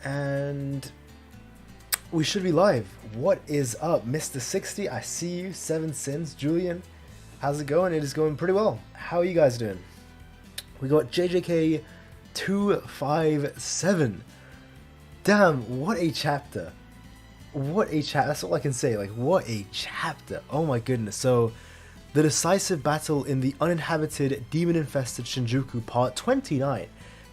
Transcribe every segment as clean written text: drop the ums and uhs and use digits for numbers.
And we should be live. What is up, Mr. 60? I see you. 7 Sins. Julian, how's it going? It is going pretty well. How are you guys doing? We got JJK 257. Damn, what a chapter. What a chapter. That's all I can say. Like, what a chapter. Oh my goodness. So, the decisive battle in the uninhabited, demon-infested Shinjuku, part 29.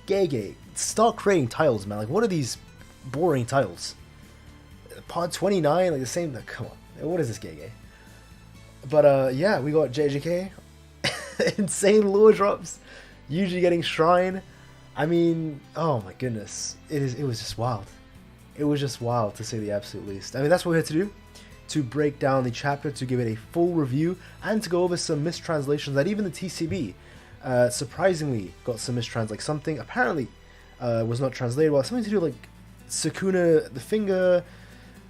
Gege. Start creating titles, man. Like, what are these boring titles? Part 29, like the same. Come on. What is this, Gege? But, yeah, we got JJK. Insane lore drops. Yuji getting shrine. I mean, oh my goodness. It was just wild. It was just wild, to say the absolute least. I mean, that's what we're here to do. To break down the chapter, to give it a full review, and to go over some mistranslations that even the TCB surprisingly got some mistrans. Like something apparently was not translated well. Something to do with, like, Sukuna, the finger,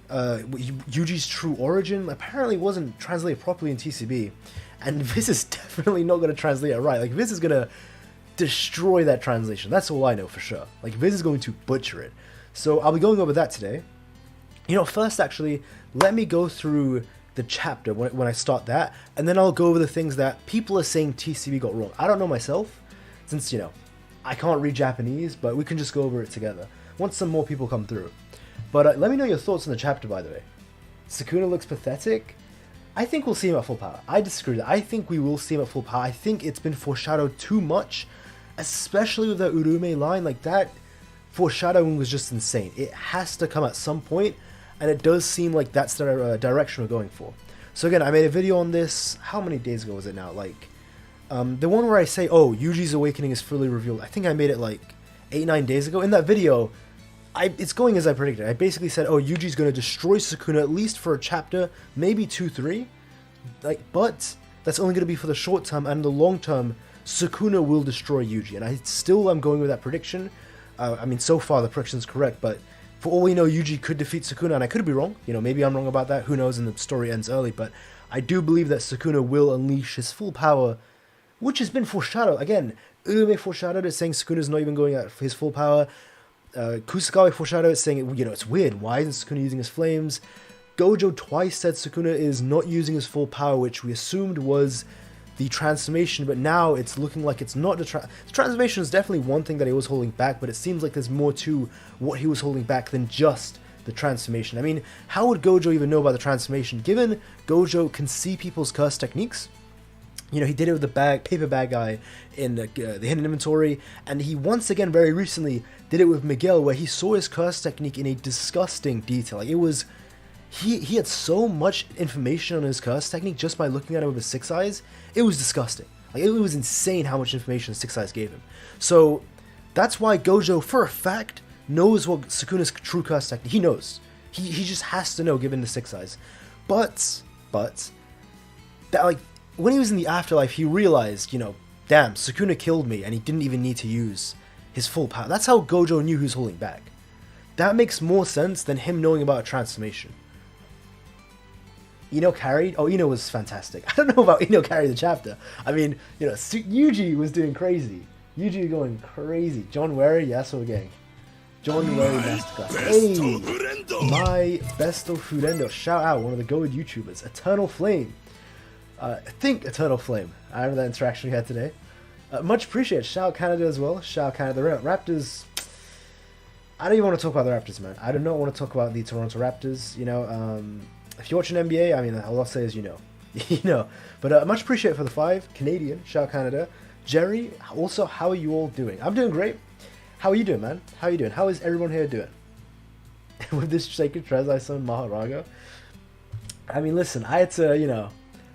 Yuji's true origin, apparently wasn't translated properly in TCB. And this is definitely not going to translate it right. Like, this is going to destroy that translation. That's all I know for sure. Like, Viz is going to butcher it. So I'll be going over that today. You know, first actually, let me go through the chapter when I start that, and then I'll go over the things that people are saying TCB got wrong. I don't know myself, since, you know, I can't read Japanese, but we can just go over it together once some more people come through. But let me know your thoughts on the chapter, by the way. Sukuna looks pathetic. I think we'll see him at full power. I disagree. I think we will see him at full power. I think it's been foreshadowed too much, especially with that Urume line. Like, that foreshadowing was just insane. It has to come at some point, and it does seem like that's the direction we're going for. So again, I made a video on this. How many days ago was it now? Like, the one where I say, oh, Yuji's awakening is fully revealed. I think I made it like 8-9 days ago. In that video, it's going as I predicted. I basically said, oh, Yuji's going to destroy Sukuna at least for a chapter, maybe 2-3. Like, but that's only going to be for the short term, and in the long term, Sukuna will destroy Yuji. And I still am going with that prediction. I mean, so far the prediction's correct, but for all we know, Yuji could defeat Sukuna, and I could be wrong. You know, maybe I'm wrong about that. Who knows, and the story ends early. But I do believe that Sukuna will unleash his full power, which has been foreshadowed. Again, Urume foreshadowed it, saying Sukuna's not even going at his full power. Kusakawa foreshadowed it, saying, you know, it's weird. Why isn't Sukuna using his flames? Gojo twice said Sukuna is not using his full power, which we assumed was the transformation, but now it's looking like it's not the transformation is definitely one thing that he was holding back, but it seems like there's more to what he was holding back than just the transformation. I mean, how would Gojo even know about the transformation, given Gojo can see people's curse techniques? You know, he did it with the paper bag guy in the hidden inventory, and he once again very recently did it with Miguel, where he saw his curse technique in a disgusting detail. Like, it was, he had so much information on his curse technique just by looking at it with his 6 eyes. It was disgusting. Like, it was insane how much information 6 eyes gave him. So that's why Gojo, for a fact, knows what Sukuna's true curse technique. He knows. He just has to know, given the 6 eyes. But that, like, when he was in the afterlife, he realized, you know, damn, Sukuna killed me, and he didn't even need to use his full power. That's how Gojo knew he was holding back. That makes more sense than him knowing about a transformation. Ino carried? Oh, Ino was fantastic. I don't know about Ino carried the chapter. I mean, you know, Yuji was doing crazy. Yuji going crazy. John Wary, Yasuo gang. John Wary Masterclass. Hey! My besto furendo. Shout out, one of the goated YouTubers. Eternal Flame. I think Eternal Flame. I remember that interaction we had today. Much appreciated. Shout out Canada as well. Shout out Canada. The Raptors. I don't even want to talk about the Raptors, man. I do not want to talk about the Toronto Raptors. You know, if you're watching NBA, I mean, all I'll say is you know. You know. But much appreciated for the 5. Canadian. Shout out Canada. Jerry, also, how are you all doing? I'm doing great. How are you doing, man? How are you doing? How is everyone here doing? With this sacred treasure I summon Maharaga. I mean, listen, I had to, you know,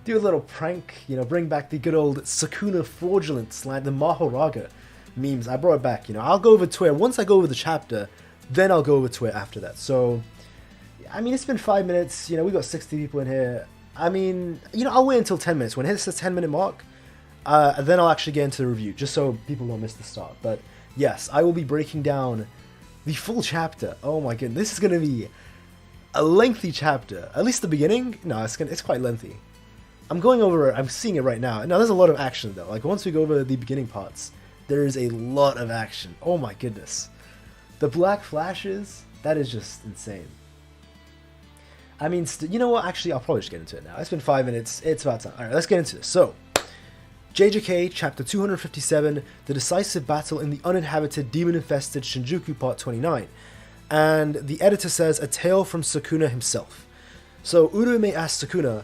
do a little prank, you know, bring back the good old Sukuna fraudulent slang, the Maharaga memes. I brought it back, you know. I'll go over Twitter. Once I go over the chapter, then I'll go over Twitter after that. So, I mean, it's been 5 minutes. You know, we got 60 people in here. I mean, you know, I'll wait until 10 minutes. When it hits the 10-minute mark, then I'll actually get into the review, just so people don't miss the start. But, yes, I will be breaking down the full chapter. Oh my goodness, this is going to be a lengthy chapter. At least the beginning? No, it's quite lengthy. I'm seeing it right now. Now, there's a lot of action, though. Like, once we go over the beginning parts, there is a lot of action. Oh my goodness. The black flashes, that is just insane. I mean, you know what? Actually, I'll probably just get into it now. It's been 5 minutes. It's about time. All right, let's get into this. So, JJK, Chapter 257, The Decisive Battle in the Uninhabited Demon-Infested Shinjuku, Part 29. And the editor says, a tale from Sukuna himself. So, Uraume asks Sukuna,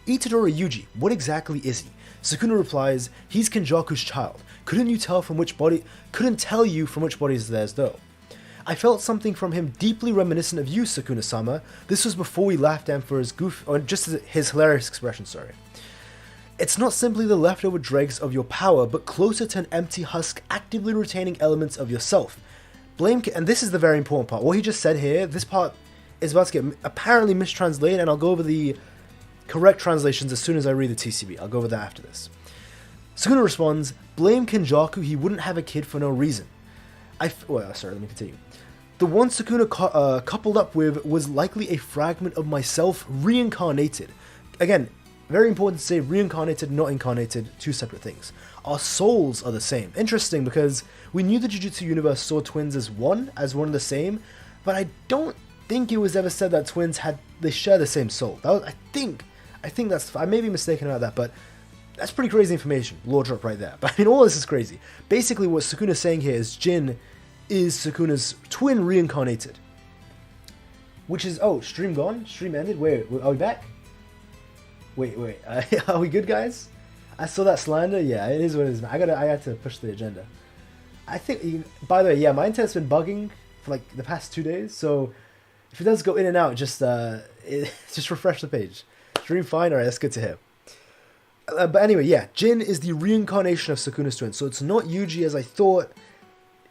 Itadori Yuji, what exactly is he? Sukuna replies, he's Kenjaku's child. Couldn't tell you from which body is theirs, though. I felt something from him deeply reminiscent of you, Sukuna-sama. This was before we laughed at him for his his hilarious expression, sorry. It's not simply the leftover dregs of your power, but closer to an empty husk actively retaining elements of yourself. And this is the very important part. What he just said here, this part is about to get apparently mistranslated, and I'll go over the correct translations as soon as I read the TCB. I'll go over that after this. Sukuna responds, blame Kenjaku, he wouldn't have a kid for no reason. Let me continue. The one Sukuna coupled up with was likely a fragment of myself reincarnated. Again, very important to say reincarnated, not incarnated, two separate things. Our souls are the same. Interesting, because we knew the Jujutsu universe saw twins as one and the same, but I don't think it was ever said that twins share the same soul. I think that's, I may be mistaken about that, but that's pretty crazy information. Lore drop right there. But I mean, all this is crazy. Basically, what Sukuna's saying here is Jin is Sukuna's twin reincarnated. Which is, oh, stream gone? Stream ended? Wait, are we back? Wait, are we good, guys? I saw that slander? Yeah, it is what it is. I had to push the agenda. I think, by the way, yeah, my internet's been bugging for like the past 2 days, so if it does go in and out, just refresh the page. Stream fine? Alright, that's good to hear. But anyway, yeah, Jin is the reincarnation of Sukuna's twin, so it's not Yuji as I thought,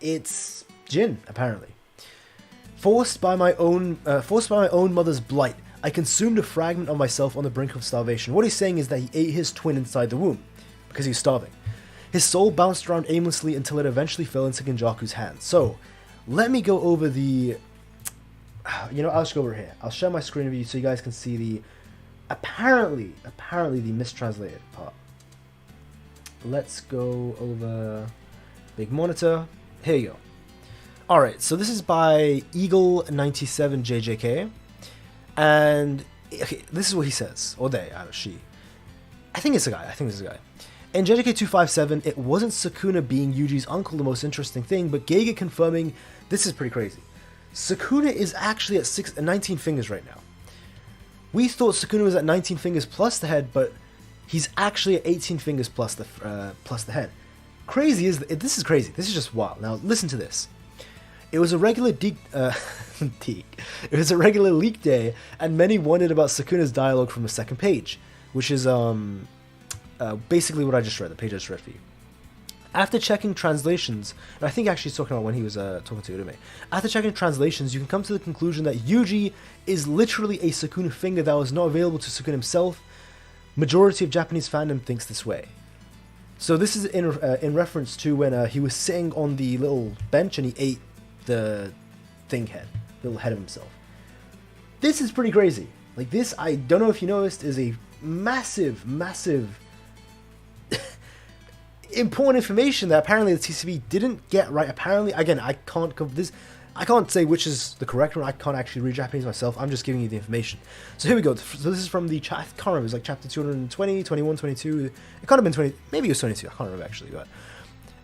it's Jin, apparently. Forced by my own mother's blight, I consumed a fragment of myself on the brink of starvation. What he's saying is that he ate his twin inside the womb, because he's starving. His soul bounced around aimlessly until it eventually fell into Kenjaku's hands. So, let me go over the... I'll just go over here. I'll share my screen with you so you guys can see the... Apparently the mistranslated part. Let's go over big monitor. Here you go. Alright, so this is by Eagle97 JJK. And okay, this is what he says. Or they, she. I think it's a guy. In JJK 257, it wasn't Sukuna being Yuji's uncle the most interesting thing, but Gege confirming this is pretty crazy. Sukuna is actually at 19 fingers right now. We thought Sukuna was at 19 fingers plus the head, but he's actually at 18 fingers plus the head. Crazy is this is crazy. This is just wild. Now listen to this. It was a regular It was a regular leak day, and many wondered about Sukuna's dialogue from the second page, which is basically what I just read. The page I just read for you. After checking translations, and I think actually he's talking about when he was talking to Uraume. After checking translations, you can come to the conclusion that Yuji is literally a Sukuna finger that was not available to Sukuna himself. Majority of Japanese fandom thinks this way. So this is in reference to when he was sitting on the little bench and he ate the little head of himself. This is pretty crazy. Like this, I don't know if you noticed, is a massive important information that apparently the TCB didn't get right. Apparently, again, I can't say which is the correct one. I can't actually read Japanese myself. I'm just giving you the information. So here we go. So this is from the I can't remember. It was like chapter 220, 21, 22. It can't have been 20. Maybe it was 22. I can't remember actually. But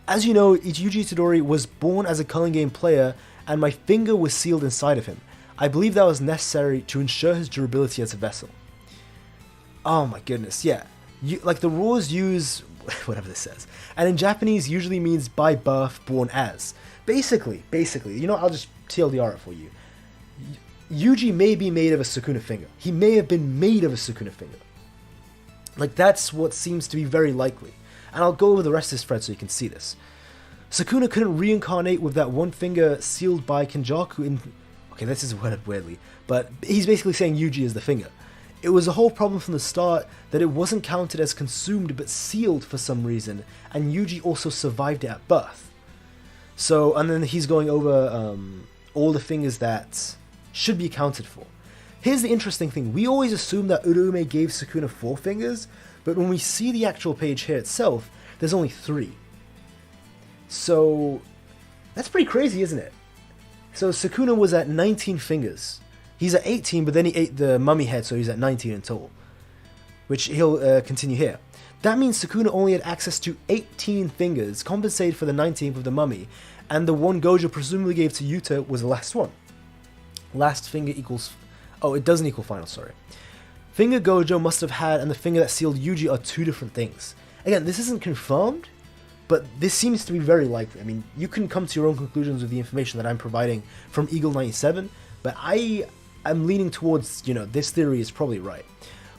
as you know, Yuji Itadori was born as a culling game player, and my finger was sealed inside of him. I believe that was necessary to ensure his durability as a vessel. Oh my goodness, yeah. Like the rules use whatever this says, and in Japanese usually means by birth, born as. Basically, I'll just TLDR it for you. Yuji may be made of a Sukuna finger. He may have been made of a Sukuna finger. Like that's what seems to be very likely. And I'll go over the rest of this thread so you can see this. Sukuna couldn't reincarnate with that one finger sealed by Kenjaku in... Okay, this is worded weirdly, but he's basically saying Yuji is the finger. It was a whole problem from the start that it wasn't counted as consumed but sealed for some reason, and Yuji also survived it at birth. So, and then he's going over all the fingers that should be accounted for. Here's the interesting thing. We always assume that Uraume gave Sukuna 4 fingers, but when we see the actual page here itself, there's only 3. So, that's pretty crazy, isn't it? So Sukuna was at 19 fingers. He's at 18, but then he ate the mummy head, so he's at 19 in total. Which he'll continue here. That means Sukuna only had access to 18 fingers, compensated for the 19th of the mummy, and the one Gojo presumably gave to Yuta was the last one. Last finger equals... Oh, it doesn't equal final, sorry. Finger Gojo must have had and the finger that sealed Yuji are two different things. Again, this isn't confirmed, but this seems to be very likely. I mean, you can come to your own conclusions with the information that I'm providing from Eagle 97, but I'm leaning towards, this theory is probably right.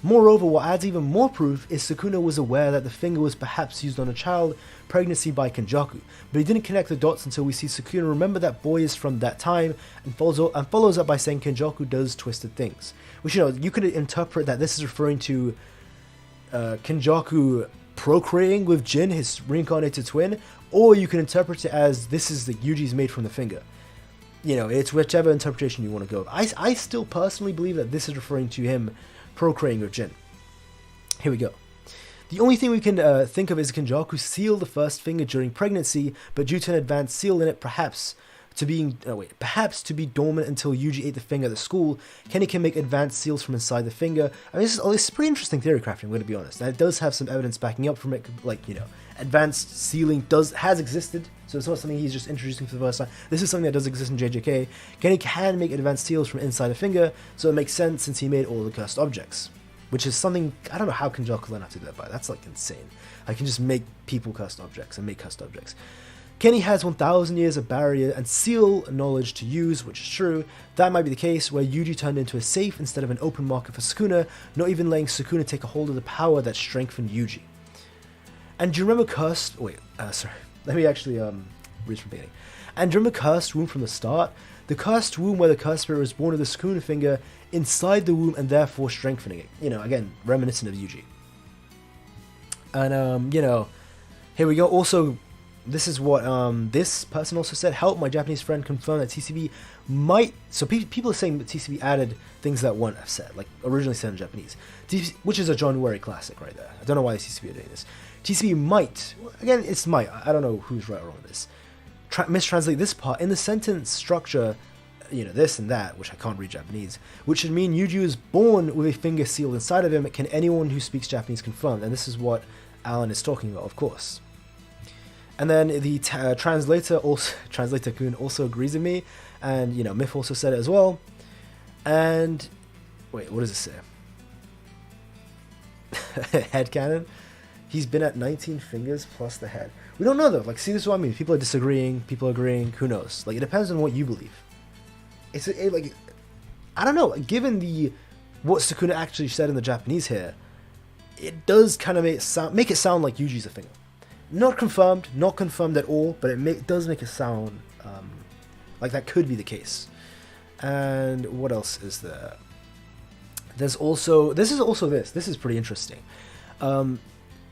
Moreover, what adds even more proof is Sukuna was aware that the finger was perhaps used on a child pregnancy by Kenjaku, but he didn't connect the dots until we see Sukuna remember that boy is from that time and follows up by saying Kenjaku does twisted things. Which, you could interpret that this is referring to Kenjaku procreating with Jin, his reincarnated twin, or you can interpret it as this is the Yuji's made from the finger. It's whichever interpretation you want to go. I still personally believe that this is referring to him procreating with Jin. Here we go. The only thing we can think of is Kenjaku sealed the first finger during pregnancy, but due to an advanced seal in it, perhaps to be dormant until Yuji ate the finger at the school, Kenny can make advanced seals from inside the finger. I mean, this is pretty interesting theory crafting, I'm going to be honest. And it does have some evidence backing up from it, advanced sealing has existed, so it's not something he's just introducing for the first time. This is something that does exist in JJK. Kenny can make advanced seals from inside a finger, so it makes sense since he made all the cursed objects. Which is something, I don't know how Kenjaku learned how to do that by. That's insane. I can just make people cursed objects and make cursed objects. Kenny has 1,000 years of barrier and seal knowledge to use, which is true. That might be the case where Yuji turned into a safe instead of an open market for Sukuna, not even letting Sukuna take a hold of the power that strengthened Yuji. And do you remember cursed... Let me actually read from the beginning. And do you remember cursed womb from the start? The cursed womb where the cursed spirit was born of the Sukuna finger inside the womb and therefore strengthening it. Again, reminiscent of Yuji. And, here we go. Also, this is what this person also said. Help, my Japanese friend confirmed that TCB might... So people are saying that TCB added things that weren't said, like originally said in Japanese. Which is a John Wary classic right there. I don't know why the TCB are doing this. TCB might... Again, it's might. I don't know who's right or wrong with this. Mistranslate this part in the sentence structure, this and that, which I can't read Japanese, which should mean Yuji was born with a finger sealed inside of him. Can anyone who speaks Japanese confirm? And this is what Alan is talking about, of course. And then the translator Kun also agrees with me, and Myth also said it as well. And wait, what does it say? Headcanon. He's been at 19 fingers plus the head. We don't know though. See, this is what I mean. People are disagreeing. People are agreeing. Who knows? It depends on what you believe. I don't know. Given what Sukuna actually said in the Japanese here, it does kind of make it sound like Yuji's a finger. Not confirmed at all, but it does make it sound like that could be the case. And what else is there? This is pretty interesting.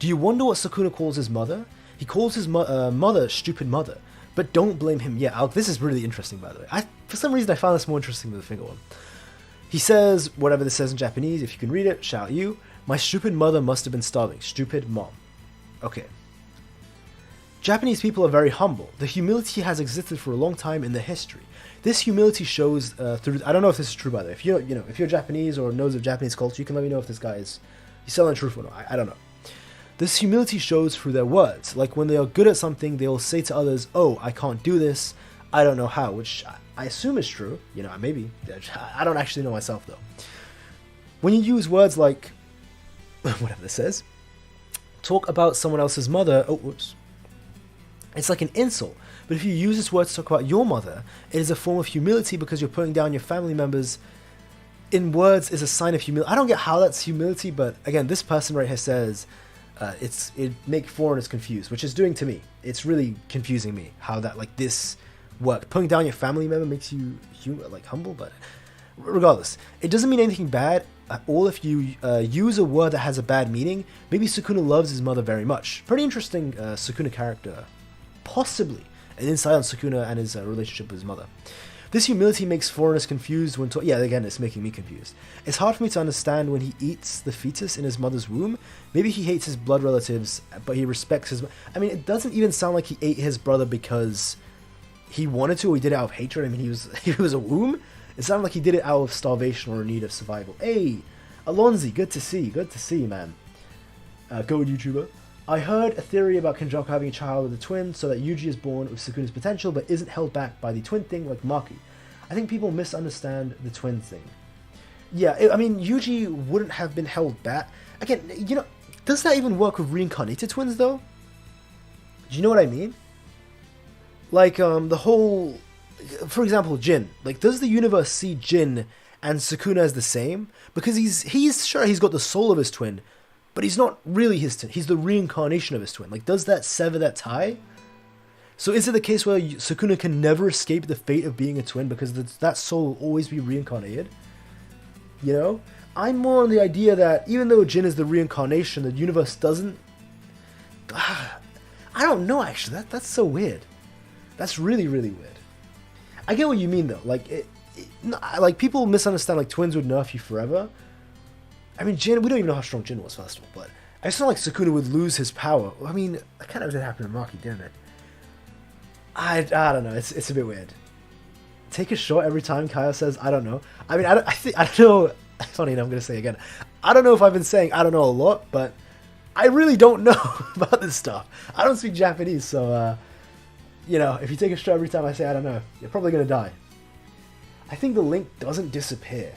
Do you wonder what Sukuna calls his mother? He calls his mother stupid mother, but don't blame him. Yeah, this is really interesting, by the way. For some reason, I found this more interesting than the finger one. He says, whatever this says in Japanese, if you can read it, shout you. My stupid mother must have been starving. Stupid mom. Okay. Japanese people are very humble. The humility has existed for a long time in their history. This humility shows through... I don't know if this is true, by the way. If you're Japanese or knows of Japanese culture, you can let me know if this guy he's telling the truth or not. I don't know. This humility shows through their words. Like when they are good at something, they will say to others, oh, I can't do this. I don't know how, which I assume is true. Maybe. I don't actually know myself, though. When you use words like, whatever this says, talk about someone else's mother, oh, whoops. It's like an insult. But if you use this word to talk about your mother, it is a form of humility because you're putting down your family members in words is a sign of humility. I don't get how that's humility, but again, this person right here says... it make foreigners confused, which is doing to me. It's really confusing me how that this work. Putting down your family member makes you humble, but regardless, it doesn't mean anything bad at all if you use a word that has a bad meaning. Maybe Sukuna loves his mother very much. Pretty interesting Sukuna character, possibly an insight on Sukuna and his relationship with his mother. This humility makes foreigners confused when yeah, again, it's making me confused. It's hard for me to understand when he eats the fetus in his mother's womb. Maybe he hates his blood relatives, but he respects his... I mean, it doesn't even sound like he ate his brother because he wanted to or he did it out of hatred. I mean, he was a womb. It sounded like he did it out of starvation or a need of survival. Hey, Alonzi, good to see you, man. Go YouTuber. I heard a theory about Kenjaku having a child with a twin so that Yuji is born with Sukuna's potential but isn't held back by the twin thing like Maki. I think people misunderstand the twin thing. Yeah, I mean, Yuji wouldn't have been held back. Again, you know, does that even work with reincarnated twins though? Do you know what I mean? Like, the whole... For example, Jin. Like, does the universe see Jin and Sukuna as the same? Because he's sure he's got the soul of his twin, but he's not really his twin. He's the reincarnation of his twin. Like, does that sever that tie? So is it the case where Sukuna can never escape the fate of being a twin because that soul will always be reincarnated? You know? I'm more on the idea that even though Jin is the reincarnation, the universe doesn't... I don't know, actually. That's so weird. That's really, really weird. I get what you mean, though. Like, like people misunderstand, like, twins would nerf you forever. I mean, Jin, we don't even know how strong Jin was, first of all, but it's not like Sukuna would lose his power. I mean, that kind of did happen to Maki, didn't it? I don't know. It's a bit weird. Take a shot every time Kyle says, I don't know. I mean, I don't know. Funny enough, I'm going to say it again. I don't know if I've been saying I don't know a lot, but I really don't know about this stuff. I don't speak Japanese, so, you know, if you take a shot every time I say I don't know, you're probably going to die. I think the link doesn't disappear.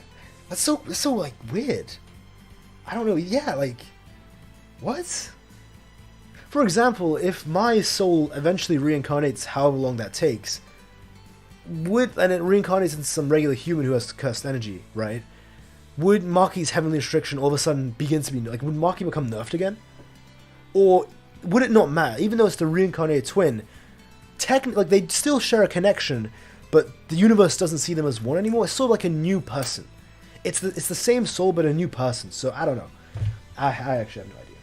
That's so like, weird. I don't know. Yeah, like, what? For example, if my soul eventually reincarnates however long that takes, and it reincarnates into some regular human who has cursed energy, right? Would Maki's heavenly restriction all of a sudden begin to be, like, would Maki become nerfed again? Or would it not matter? Even though it's the reincarnated twin, technically, like, they still share a connection, but the universe doesn't see them as one anymore. It's sort of like a new person. It's the same soul, but a new person. So, I don't know. I actually have no idea.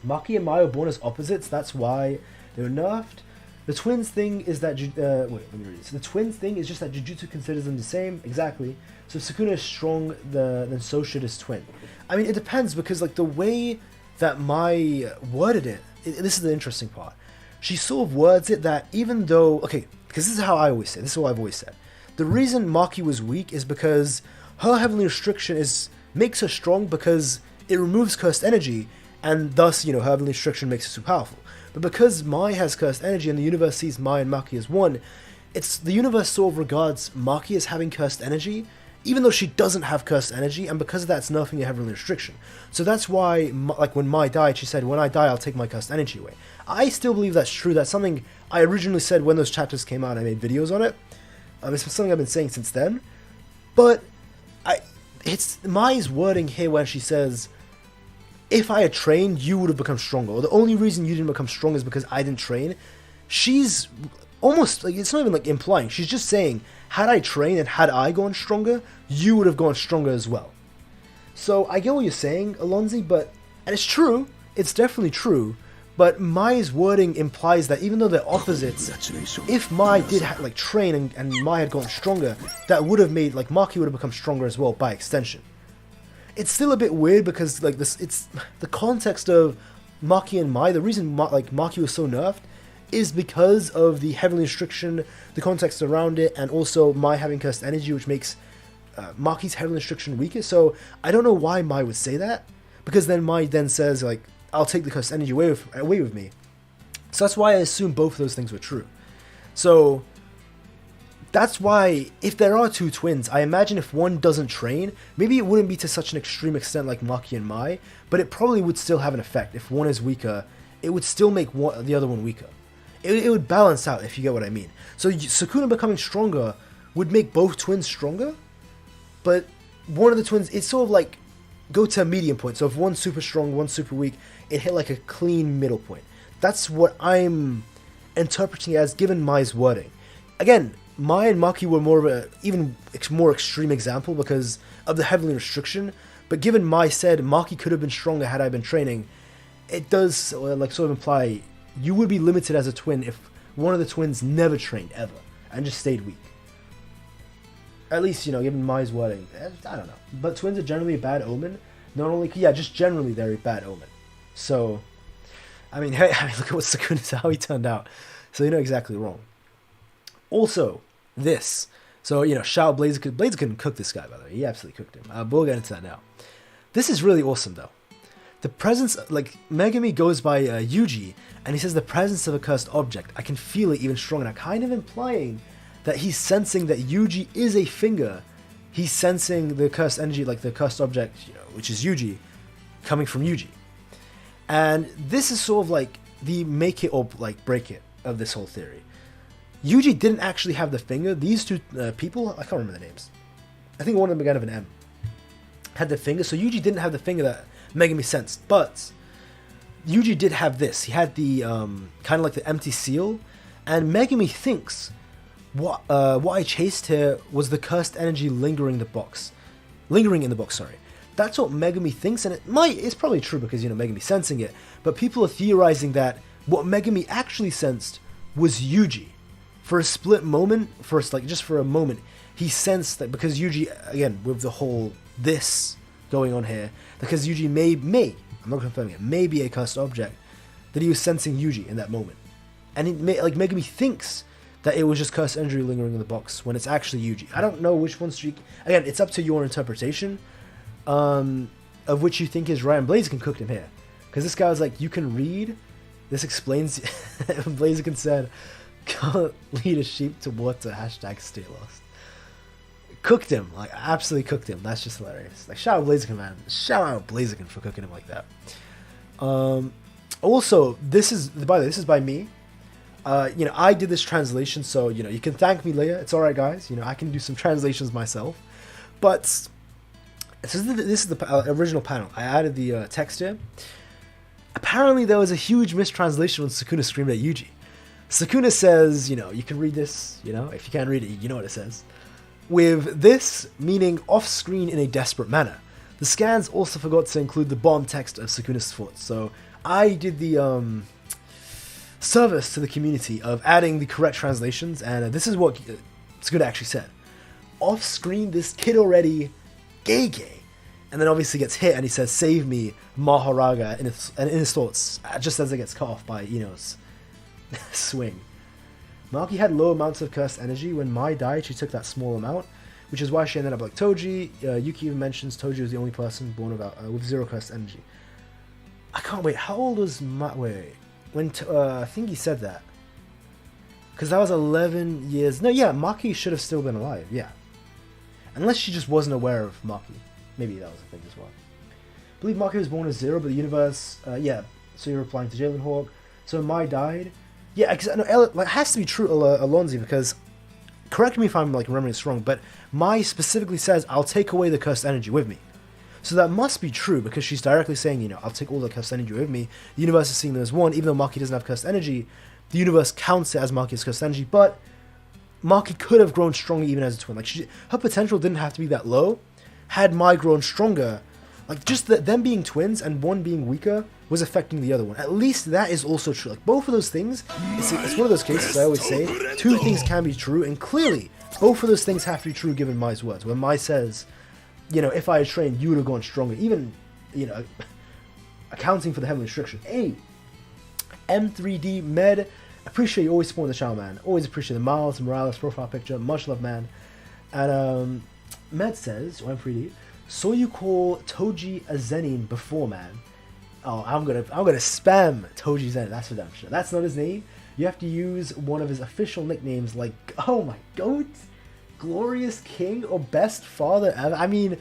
Maki and Mai were born as opposites. That's why they were nerfed. The twins thing is that... wait, let me read this. The twins thing is just that Jujutsu considers them the same. Exactly. So if Sukuna is strong, then so should his twin. I mean, it depends, because, like, the way that Mai worded it, this is the interesting part. She sort of words it that even though... Okay, because this is how I always say. This is what I've always said. The reason Maki was weak is because her heavenly restriction makes her strong because it removes cursed energy, and thus, you know, her heavenly restriction makes her so powerful. But because Mai has cursed energy and the universe sees Mai and Maki as one, the universe sort of regards Maki as having cursed energy, even though she doesn't have cursed energy, and because of that, it's nerfing her heavenly restriction. So that's why, like, when Mai died, she said, when I die, I'll take my cursed energy away. I still believe that's true. That's something I originally said when those chapters came out and I made videos on it. It's something I've been saying since then. But it's Mai's wording here when she says, if I had trained, you would have become stronger. Or the only reason you didn't become strong is because I didn't train. She's almost, like, it's not even like implying. She's just saying, had I trained and had I gone stronger, you would have gone stronger as well. So I get what you're saying, Alonzi, and it's true. It's definitely true. But Mai's wording implies that even though they're opposites, if Mai did train and Mai had gotten stronger, that would have made, like, Maki would have become stronger as well by extension. It's still a bit weird because, like, it's the context of Maki and Mai. The reason Maki was so nerfed is because of the heavenly restriction, the context around it, and also Mai having cursed energy, which makes Maki's heavenly restriction weaker. So I don't know why Mai would say that, because then Mai then says, like, I'll take the cursed energy away with me. So that's why I assume both of those things were true. So that's why, if there are two twins, I imagine if one doesn't train, maybe it wouldn't be to such an extreme extent like Maki and Mai, but it probably would still have an effect. If one is weaker, it would still make the other one weaker. It would balance out, if you get what I mean. So Sukuna becoming stronger would make both twins stronger, but one of the twins, it's sort of like go to a medium point. So if one's super strong, one's super weak, it hit like a clean middle point. That's what I'm interpreting as, given Mai's wording. Again, Mai and Maki were more of a even more extreme example because of the heavenly restriction, but given Mai said Maki could have been stronger had I been training, it does like sort of imply you would be limited as a twin if one of the twins never trained ever and just stayed weak. At least, you know, given Mai's wording, I don't know. But twins are generally a bad omen. Not only, yeah, just generally they're a bad omen. So, I mean, hey, look at what Sukuna, how he turned out. So you're not exactly wrong. Also, this. So, you know, shout out Blazer. Blazer couldn't cook this guy, by the way. He absolutely cooked him. But we'll get into that now. This is really awesome, though. The presence, like, Megumi goes by Yuji, and he says the presence of a cursed object. I can feel it even stronger. Now, kind of implying that he's sensing that Yuji is a finger. He's sensing the cursed energy, like the cursed object, you know, which is Yuji, coming from Yuji. And this is sort of like the make it or like break it of this whole theory. Yuji didn't actually have the finger. These two people, I can't remember the names. I think one of them began with an M. Had the finger, so Yuji didn't have the finger that Megumi sensed, but Yuji did have this. He had the kind of like the empty seal, and Megumi thinks what I chased here was the cursed energy lingering in the box. Sorry. That's what Megumi thinks, and it's probably true because, you know, Megumi sensing it, but people are theorizing that what Megumi actually sensed was Yuji. For a split moment, just for a moment, he sensed that because Yuji, again, with the whole this going on here, because Yuji may, I'm not confirming it, may be a cursed object, that he was sensing Yuji in that moment. And Megumi thinks that it was just cursed energy lingering in the box when it's actually Yuji. I don't know which one's streak. Again, it's up to your interpretation of which you think is right. And Blaziken cooked him here. Because this guy was like, you can read, this explains, Blaziken said, can't lead a sheep to water, hashtag stay lost. Cooked him, like absolutely cooked him. That's just hilarious. Like shout out Blaziken, man. Shout out Blaziken for cooking him like that. Also, this is by me. You know, I did this translation, so you know you can thank me later. It's alright, guys. You know, I can do some translations myself. But so this is the original panel. I added the text here. Apparently, there was a huge mistranslation when Sukuna screamed at Yuji. Sukuna says, you know, you can read this. You know, if you can't read it, you know what it says. With this meaning off-screen in a desperate manner. The scans also forgot to include the bottom text of Sukuna's thoughts. So I did the service to the community of adding the correct translations, and this is what Sukuna actually said. Off-screen, this kid already gay. And then obviously gets hit, and he says, save me, Maharaga, in his thoughts, just as it gets cut off by Ino's swing. Maki had low amounts of cursed energy. When Mai died, she took that small amount, which is why she ended up like Toji. Yuki even mentions Toji was the only person born with zero cursed energy. I can't wait. How old was Mai? Wait. When I think he said that. Because that was 11 years. No, yeah, Maki should have still been alive. Yeah. Unless she just wasn't aware of Maki. Maybe that was a thing as well. I believe Maki was born as zero, but the universe... yeah, so you're replying to Jalen Hawk. So Mai died... Yeah, because it has to be true, Alonzi, because correct me if I'm like remembering this wrong, but Mai specifically says, "I'll take away the cursed energy with me." So that must be true because she's directly saying, you know, "I'll take all the cursed energy with me." The universe is seeing them as one, even though Maki doesn't have cursed energy. The universe counts it as Maki's cursed energy, but Maki could have grown stronger even as a twin. Like her potential didn't have to be that low. Had Mai grown stronger, like just them being twins and one being weaker was affecting the other one. At least that is also true. Like both of those things, it's one of those cases I always say, two things can be true, and clearly both of those things have to be true given Mai's words. When Mai says, you know, if I had trained, you would have gone stronger. Even, you know, accounting for the heavenly restriction. Hey, M3D Med, appreciate you always supporting the channel, man. Always appreciate the Miles Morales profile picture. Much love, man. And Med says, or M3D, so you call Toji a Zenin before, man. Oh, I'm gonna spam Toji Zen. That's redemption. That's not his name. You have to use one of his official nicknames, like, oh my goat, glorious king, or best father ever. I mean,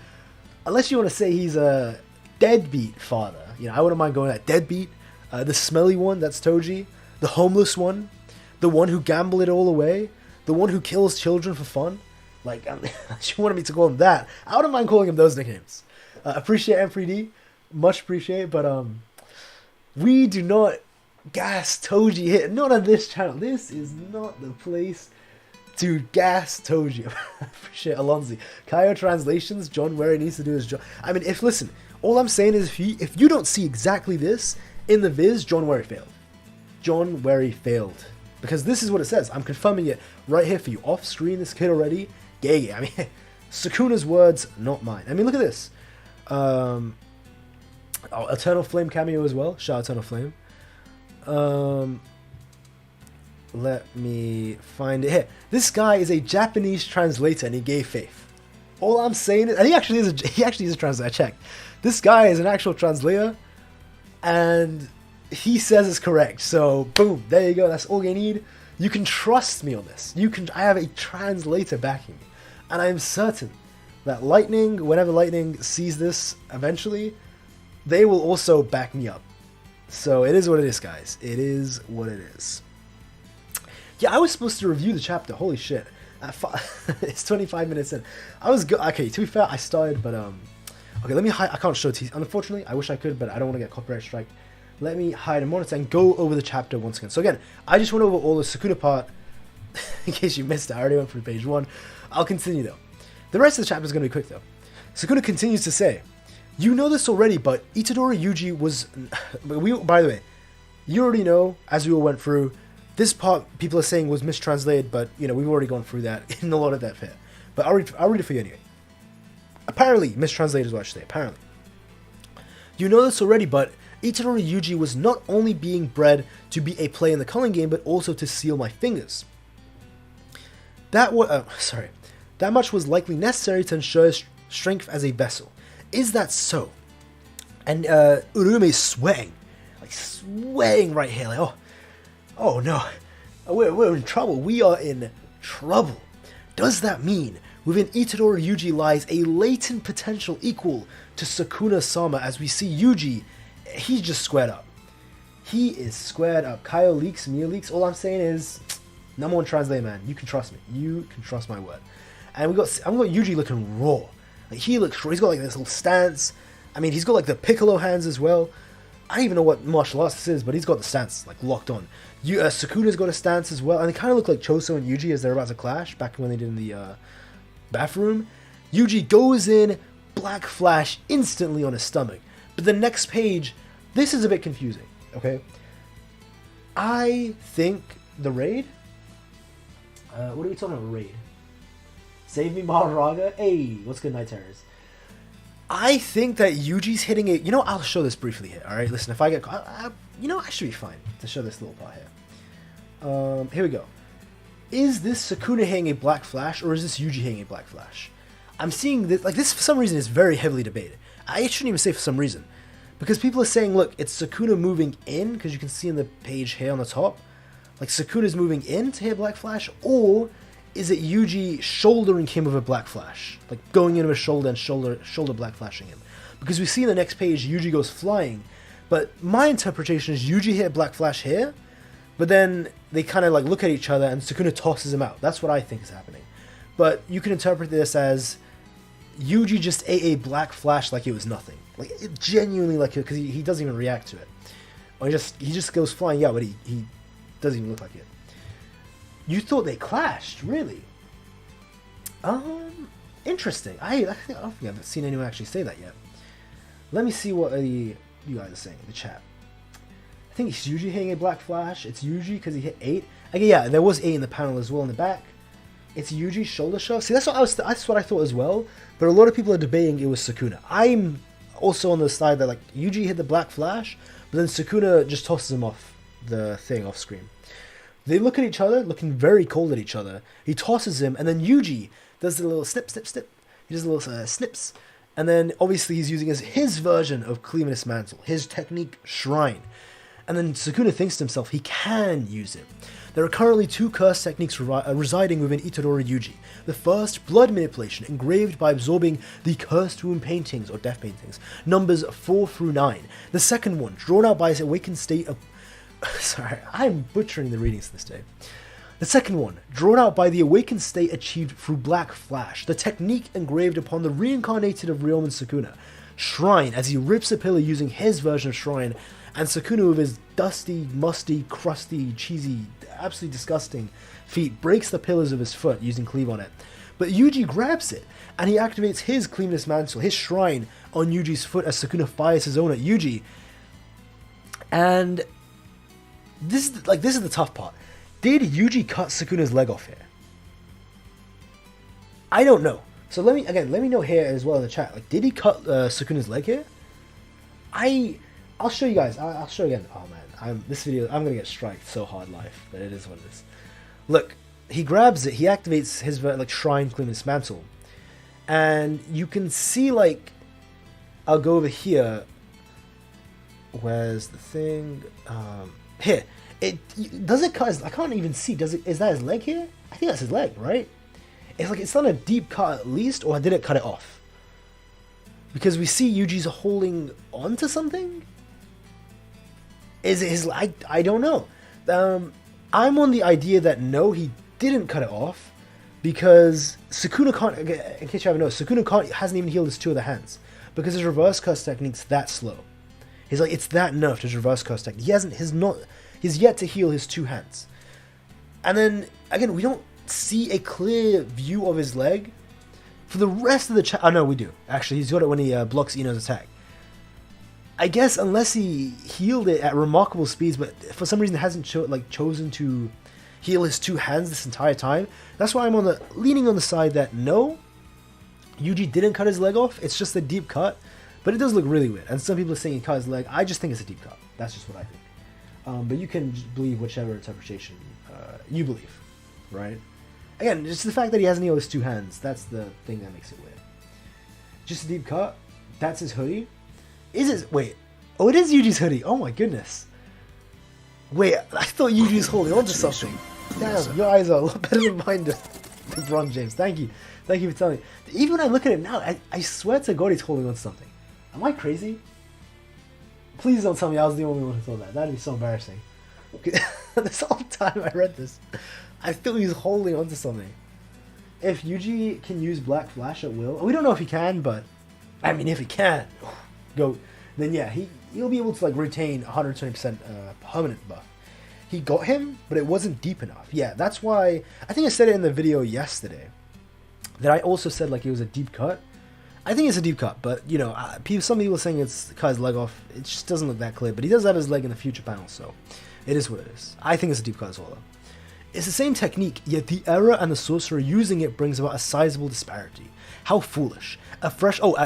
unless you want to say he's a deadbeat father, you know, I wouldn't mind going that deadbeat. The smelly one, that's Toji. The homeless one, the one who gambled it all away, the one who kills children for fun. Like, she wanted me to call him that. I wouldn't mind calling him those nicknames. Appreciate M3D. Much appreciate, but we do not gas Toji here. Not on this channel. This is not the place to gas Toji. Appreciate Alonzi. Kaio translations. John Wary needs to do his job. I mean, listen, all I'm saying is if you don't see exactly this in the viz, John Wary failed. John Wary failed because this is what it says. I'm confirming it right here for you. Off screen, this kid already. Yeah. I mean, Sukuna's words, not mine. I mean, look at this. Eternal Flame cameo as well. Shout out Eternal Flame. Let me find it here. This guy is a Japanese translator and he gave faith. All I'm saying is, and he actually is a translator. I checked. This guy is an actual translator, and he says it's correct. So boom, there you go. That's all you need. You can trust me on this. I have a translator backing me, and I am certain that Lightning, whenever Lightning sees this eventually, they will also back me up. So it is what it is, guys. It is what it is. Yeah, I was supposed to review the chapter. Holy shit. It's 25 minutes in. I was good. Okay, to be fair, I started, but okay, let me hide. I can't show T. Unfortunately, I wish I could, but I don't want to get copyright strike. Let me hide a monitor and go over the chapter once again. So again, I just went over all the Sukuna part. In case you missed it, I already went through page 1. I'll continue though. The rest of the chapter is going to be quick though. Sukuna continues to say, "You know this already, but Itadori Yuji was." By the way, you already know, as we all went through. This part, people are saying, was mistranslated, but, you know, we've already gone through that in a lot of depth here. But I'll read it for you anyway. Apparently, mistranslated is what I should say, apparently. "You know this already, but Itadori Yuji was not only being bred to be a player in the culling game, but also to seal my fingers. That much was likely necessary to ensure his strength as a vessel. Is that so?" And Urume is sweating. Like, sweating right here. Like, oh no, we're in trouble. We are in trouble. Does that mean within Itadori Yuji lies a latent potential equal to Sukuna-sama, as we see Yuji, he's just squared up. He is squared up. Kaio leaks, Mia leaks. All I'm saying is, number one translator, man. You can trust me. You can trust my word. And I've got Yuji looking raw. Like, he looks raw. He's got like this little stance. I mean, he's got like the piccolo hands as well. I don't even know what martial arts this is, but he's got the stance like locked on. Sukuna's got a stance as well, and they kind of look like Choso and Yuji as they're about to clash back when they did in the bathroom. Yuji goes in, black flash instantly on his stomach. But the next page, this is a bit confusing. Okay, I think the raid. What are we talking about? Raid. Save me, Maharaga. Hey, what's good, Night Terrors? I think that Yuji's hitting it. You know, I'll show this briefly here. All right, listen. If I get, you know, I should be fine to show this little part here. Here we go. Is this Sukuna hitting a black flash, or is this Yuji hitting a black flash? I'm seeing this like this for some reason is very heavily debated. I shouldn't even say for some reason, because people are saying, look, it's Sukuna moving in, because you can see in the page here on the top, like Sukuna's moving in to hit black flash, or is it Yuji shouldering him with a black flash? Like going into his shoulder and shoulder black flashing him. Because we see in the next page, Yuji goes flying. But my interpretation is Yuji hit a black flash here, but then they kind of like look at each other and Sukuna tosses him out. That's what I think is happening. But you can interpret this as Yuji just ate a black flash like it was nothing. Like it genuinely like it, because he doesn't even react to it. Or he just goes flying out, but he doesn't even look like it. You thought they clashed, really? Interesting. I don't think I haven't seen anyone actually say that yet. Let me see what you guys are saying in the chat. I think it's Yuji hitting a black flash. It's Yuji because he hit 8. Okay, yeah, there was 8 in the panel as well in the back. It's Yuji's shoulder shove. See, that's what I thought as well. But a lot of people are debating it was Sukuna. I'm also on the side that like Yuji hit the black flash, but then Sukuna just tosses him off the thing off screen. They look at each other, looking very cold at each other. He tosses him, and then Yuji does the little snip, snip, snip. He does the little snips. And then, obviously, he's using his version of Cleaveness Mantle, his technique, Shrine. And then Sukuna thinks to himself he can use it. There are currently 2 curse techniques residing within Itadori Yuji. The first, blood manipulation, engraved by absorbing the cursed wound paintings, or death paintings, numbers 4 through 9. The second one, drawn out by his awakened state of... Sorry, I'm butchering the readings this day. The second one, drawn out by the awakened state achieved through Black Flash, the technique engraved upon the reincarnated of Ryomen Sukuna. Shrine, as he rips a pillar using his version of Shrine, and Sukuna with his dusty, musty, crusty, cheesy, absolutely disgusting feet breaks the pillars of his foot using cleave on it. But Yuji grabs it, and he activates his Cleaveness Mantle, his Shrine, on Yuji's foot as Sukuna fires his own at Yuji. And this is the tough part. Did Yuji cut Sukuna's leg off here? I don't know. So let me know here as well in the chat. Like, did he cut Sukuna's leg here? I'll show you guys. I'll show you again. Oh man, this video, I'm gonna get striked so hard live, but it is what it is. Look, he grabs it, he activates his like shrine clearness mantle, and you can see like, I'll go over here. Where's the thing? Here. Does it cut? I can't even see. Does it? Is that his leg here? I think that's his leg, right? It's like it's not a deep cut at least, or did it cut it off? Because we see Yuji's holding on to something. Is it his? I don't know. I'm on the idea that no, he didn't cut it off, because Sukuna can't. In case you haven't noticed, Sukuna hasn't even healed his two other hands because his reverse curse technique's that slow. He's like, it's that nerfed, his reverse curse technique. He's yet to heal his two hands. And then again, we don't see a clear view of his leg for the rest of the oh no, we do. Actually, he's got it when he blocks Ino's attack. I guess unless he healed it at remarkable speeds, but for some reason hasn't chosen to heal his two hands this entire time. That's why I'm leaning on the side that no, Yuji didn't cut his leg off. It's just a deep cut, but it does look really weird. And some people are saying he cut his leg. I just think it's a deep cut. That's just what I think. But you can believe whichever interpretation you believe, right? Again, just the fact that he hasn't healed his two hands, that's the thing that makes it weird. Just a deep cut. That's his hoodie. Wait. Oh, it is Yuji's hoodie. Oh my goodness. Wait, I thought Yuji was holding on to something. Damn, your eyes are a lot better than mine, LeBron James. Thank you. Thank you for telling me. Even when I look at it now, I swear to God he's holding on to something. Am I crazy? Please don't tell me I was the only one who thought that. That'd be so embarrassing. This whole time I read this, I thought he was holding on to something. If Yuji can use Black Flash at will, we don't know if he can, but I mean, if he can, then yeah, he'll be able to like retain 120% permanent buff. He got him, but it wasn't deep enough. Yeah, that's why I think I said it in the video yesterday that I also said like it was a deep cut. I think it's a deep cut, but you know, some people are saying it's cut his leg off. It just doesn't look that clear, but he does have his leg in the future panel, so it is what it is. I think it's a deep cut as well, though. It's the same technique, yet the error and the sorcerer using it brings about a sizable disparity. How foolish.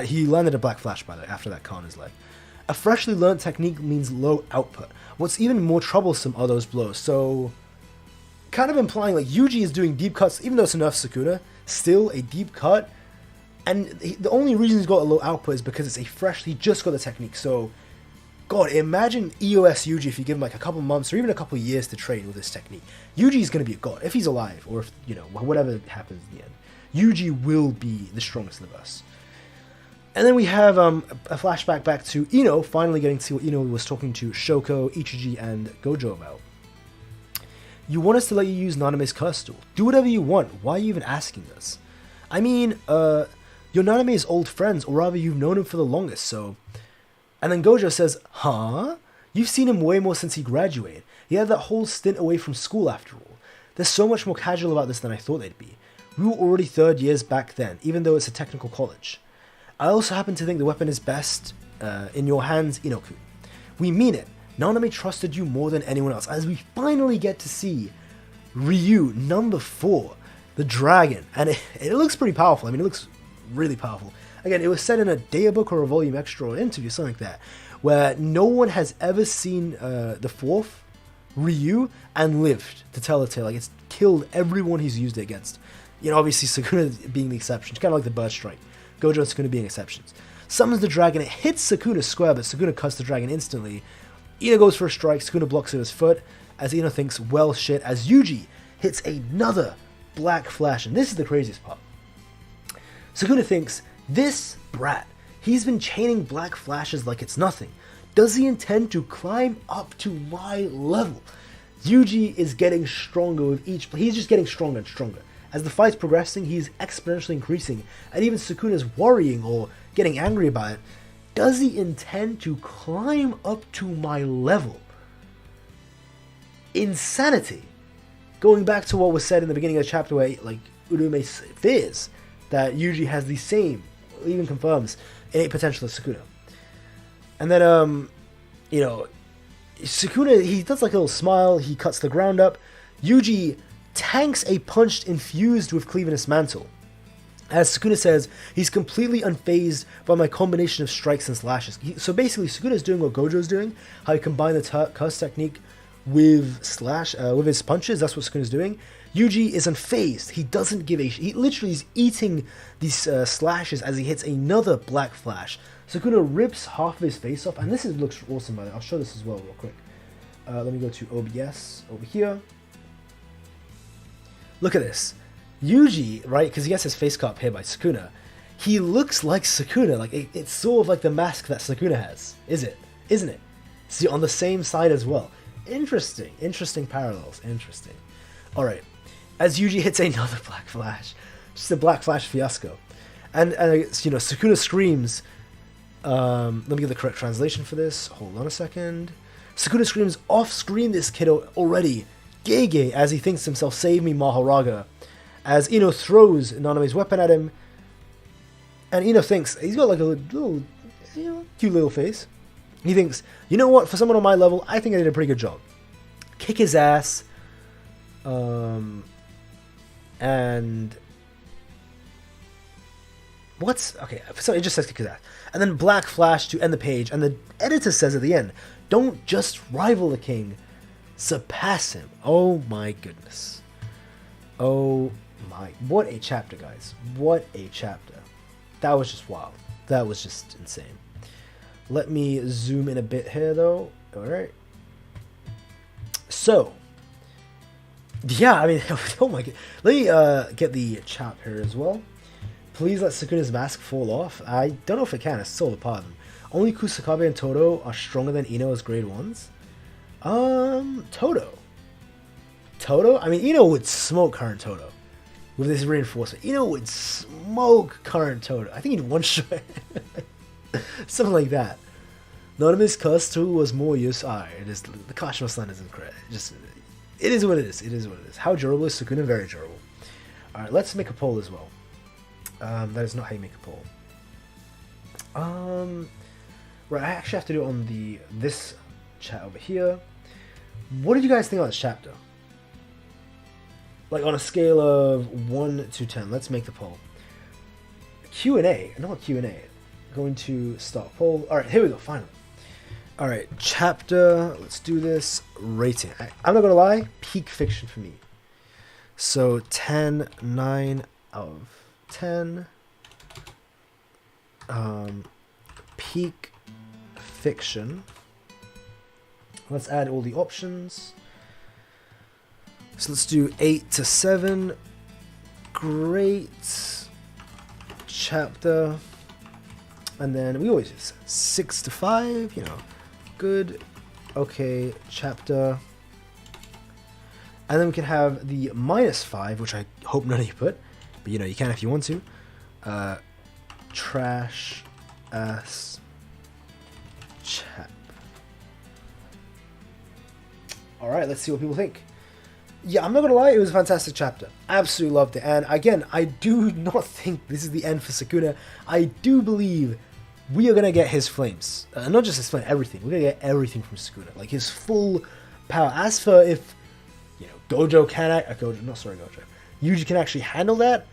He landed a Black Flash, by the way, after that cut on his leg. A freshly learned technique means low output. What's even more troublesome are those blows. So, kind of implying like Yuji is doing deep cuts, even though it's enough Sukuna, still a deep cut. And the only reason he's got a low output is because it's he just got the technique. So, God, imagine EOS Yuji if you give him like a couple months or even a couple years to train with this technique. Yuji is going to be a god. If he's alive, or if, you know, whatever happens in the end, Yuji will be the strongest in the verse. And then we have a flashback back to Ino, finally getting to see what Ino was talking to Shoko, Ichiji, and Gojo about. You want us to let you use Naname's curse tool. Do whatever you want. Why are you even asking us? I mean, you're Naname's old friends, or rather you've known him for the longest, so... And then Gojo says, huh? You've seen him way more since he graduated. He had that whole stint away from school after all. They're so much more casual about this than I thought they'd be. We were already third years back then, even though it's a technical college. I also happen to think the weapon is best in your hands, Inoku. We mean it. Naname trusted you more than anyone else, as we finally get to see Ryu number 4, the dragon. And it looks pretty powerful. I mean, it looks really powerful. Again, it was said in a daybook or a volume extra or interview, something like that, where no one has ever seen the 4th Ryu and lived to tell the tale. Like, it's killed everyone he's used it against. You know, obviously Sukuna being the exception. It's kind of like the Bird Strike. Gojo and Sukuna being exceptions. Summons the dragon, it hits Sukuna square, but Sukuna cuts the dragon instantly. Ino goes for a strike, Sukuna blocks it with his foot, as Ino thinks, well shit, as Yuji hits another Black Flash, and this is the craziest part. Sukuna thinks, this brat, he's been chaining Black Flashes like it's nothing. Does he intend to climb up to my level? Yuji is getting stronger with each, he's just getting stronger and stronger. As the fight's progressing, he's exponentially increasing, and even Sukuna's worrying or getting angry about it. Does he intend to climb up to my level? Insanity. Going back to what was said in the beginning of the chapter where, like, Urume fears that Yuji has the same, even confirms, innate potential as Sukuna. And then, you know, Sukuna, he does like a little smile, he cuts the ground up. Yuji tanks a punch infused with Cleaviness Mantle. As Sukuna says, he's completely unfazed by my combination of strikes and slashes. So basically, Sukuna's doing what Gojo's doing, how he combined the curse technique with with his punches. That's what Sukuna's doing. Yuji is unfazed. He doesn't give a he literally is eating these slashes as he hits another black flash. Sukuna rips half of his face off, and this looks awesome, by the way. I'll show this as well real quick. Let me go to OBS over here. Look at this. Yuji, right, because he gets his face cut up here by Sukuna, he looks like Sukuna. Like, it's sort of like the mask that Sukuna has. Isn't it? See, on the same side as well. Interesting parallels. Interesting. Alright, as Yuji hits another black flash, just a black flash fiasco. And you know, Sukuna screams, let me get the correct translation for this. Hold on a second. Sukuna screams, off-screen this kiddo already. Gege, as he thinks to himself, save me, Maharaga. As Ino throws Naname's weapon at him, and Ino thinks, he's got like a little, you know, cute little face. He thinks, you know what, for someone on my level, I think I did a pretty good job. Kick his ass, and okay, so it just says kick his ass. And then black flash to end the page, and the editor says at the end, don't just rival the king, surpass him. Oh my goodness. Oh my, what a chapter, guys. What a chapter. That was just wild. That was just insane. Let me zoom in a bit here, though. Alright. So, yeah, I mean, oh my god. Let me get the chap here as well. Please let Sukuna's mask fall off. I don't know if it can. It's still a part of him. Only Kusakabe and Todo are stronger than Ino as grade 1s. Todo? I mean, Ino would smoke current Todo with this reinforcement. Ino would smoke current Todo. I think he'd one-shot. Something like that. Naname's curse tool was more use. It is the Kashima Slam isn't correct. It is what it is. It is what it is. How durable is Sukuna? Very durable. Alright, let's make a poll as well. That is not how you make a poll. Right, I actually have to do it on this chat over here. What did you guys think about this chapter? Like on a scale of 1 to 10. Let's make the poll. Q&A. Not Q&A. Going to start poll. Alright, here we go. Finally. Alright, chapter. Let's do this. Rating. I'm not going to lie. Peak fiction for me. So 10, 9 out of 10. Peak fiction. Let's add all the options. So let's do 8 to 7. Great chapter. And then we always use 6 to 5, you know. Good. Okay, chapter. And then we can have the -5, which I hope none of you put. But you know, you can if you want to. Trash ass chap. Alright, let's see what people think. Yeah, I'm not gonna lie, it was a fantastic chapter. Absolutely loved it. And again, I do not think this is the end for Sukuna. I do believe we are gonna get his flames. Not just his flame, everything. We're gonna get everything from Sukuna. Like his full power. As for if, you know, Gojo can Yuji can actually handle that,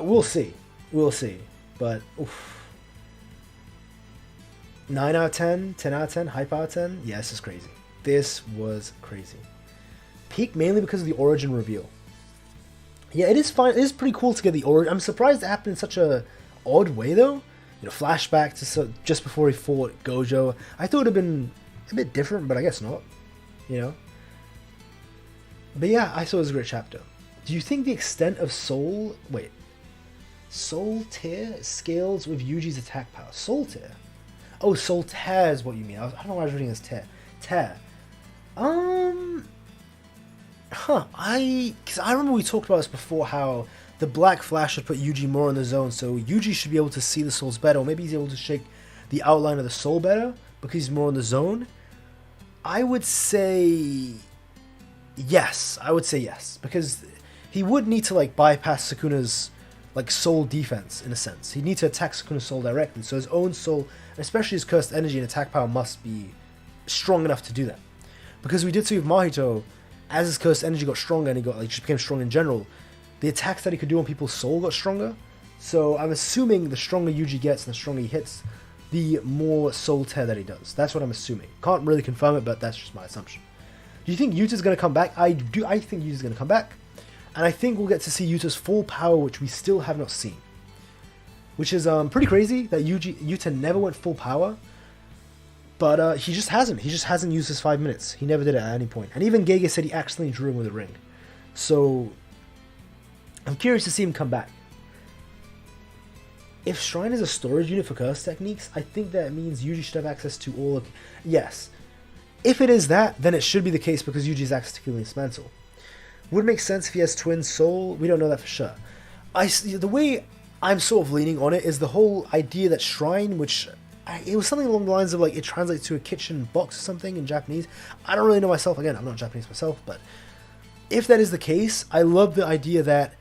we'll see. We'll see. But, oof. 9 out of 10, 10 out of 10, hype out of 10. Yeah, this is crazy. This was crazy. Peak mainly because of the origin reveal. Yeah, it is fine. It is pretty cool to get the origin. I'm surprised it happened in such a odd way, though. You know, flashback to just before he fought Gojo. I thought it would have been a bit different, but I guess not. You know? But yeah, I thought it was a great chapter. Do you think the extent of Soul Soul Tear scales with Yuji's attack power? Soul Tear? Oh, Soul Tear is what you mean. I don't know why I was reading as Tear. Tear. Because I remember we talked about this before, how the Black Flash should put Yuji more in the zone, so Yuji should be able to see the souls better, or maybe he's able to shake the outline of the soul better, because he's more in the zone. I would say yes. Because he would need to, like, bypass Sukuna's, like, soul defense, in a sense. He'd need to attack Sukuna's soul directly, so his own soul, especially his cursed energy and attack power, must be strong enough to do that. Because we did see with Mahito, as his cursed energy got stronger and he got, like, just became strong in general, the attacks that he could do on people's soul got stronger. So I'm assuming the stronger Yuji gets and the stronger he hits, the more soul tear that he does. That's what I'm assuming. Can't really confirm it, but that's just my assumption. Do you think Yuta's going to come back? I do. I think Yuta's going to come back. And I think we'll get to see Yuta's full power, which we still have not seen. Which is pretty crazy that Yuta never went full power. But he just hasn't. He just hasn't used his 5 minutes. He never did it at any point. And even Gege said he accidentally drew him with a ring. So I'm curious to see him come back. If Shrine is a storage unit for curse techniques, I think that means Yuji should have access to all of... Yes. If it is that, then it should be the case because Yuji has access to Kuli's Mantle. Would make sense if he has Twin Soul. We don't know that for sure. The way I'm sort of leaning on it is the whole idea that Shrine, which... it was something along the lines of like it translates to a kitchen box or something in Japanese. I don't really know myself. Again, I'm not Japanese myself, but if that is the case, I love the idea that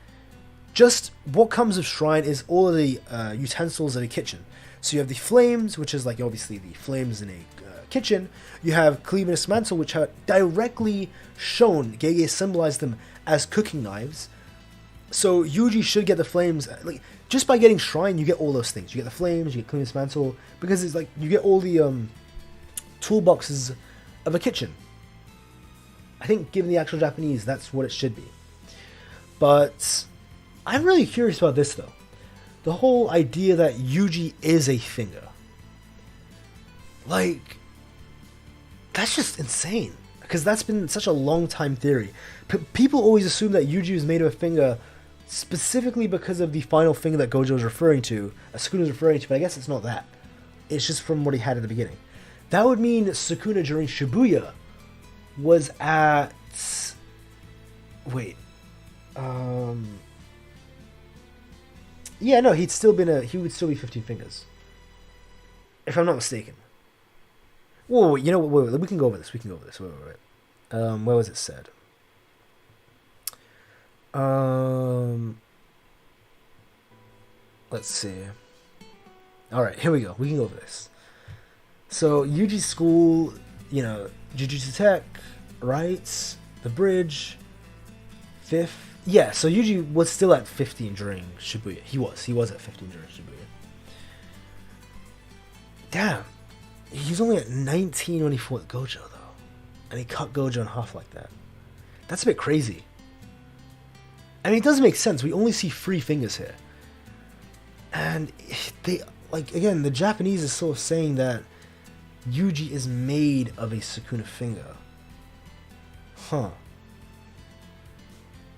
just what comes of Shrine is all of the utensils in a kitchen. So you have the flames, which is like obviously the flames in a kitchen. You have Kuli's Mantle, which are directly shown. Gege symbolized them as cooking knives. So Yuji should get the flames. Like just by getting Shrine, you get all those things. You get the flames, you get Kuli's Mantle, because it's like you get all the toolboxes of a kitchen. I think given the actual Japanese, that's what it should be. But I'm really curious about this though. The whole idea that Yuji is a finger. Like, that's just insane. Because that's been such a long time theory. People always assume that Yuji was made of a finger specifically because of the final finger that Gojo is referring to, Sukuna is referring to, but I guess it's not that. It's just from what he had at the beginning. That would mean Sukuna during Shibuya was at... Wait. Yeah, no, he would still be 15 fingers. If I'm not mistaken. Whoa, you know what, wait, we can go over this, wait. Where was it said? Let's see. Alright, here we go, we can go over this. So, Yuji's school, you know, Jujutsu Tech, right? The bridge, 5th. Yeah, so Yuji was still at 15 during Shibuya. He was at 15 during Shibuya. Damn. He's only at 19 when he fought Gojo, though. And he cut Gojo in half like that. That's a bit crazy. I mean, it does make sense. We only see 3 fingers here. And they, like, again, the Japanese is sort of saying that Yuji is made of a Sukuna finger. Huh.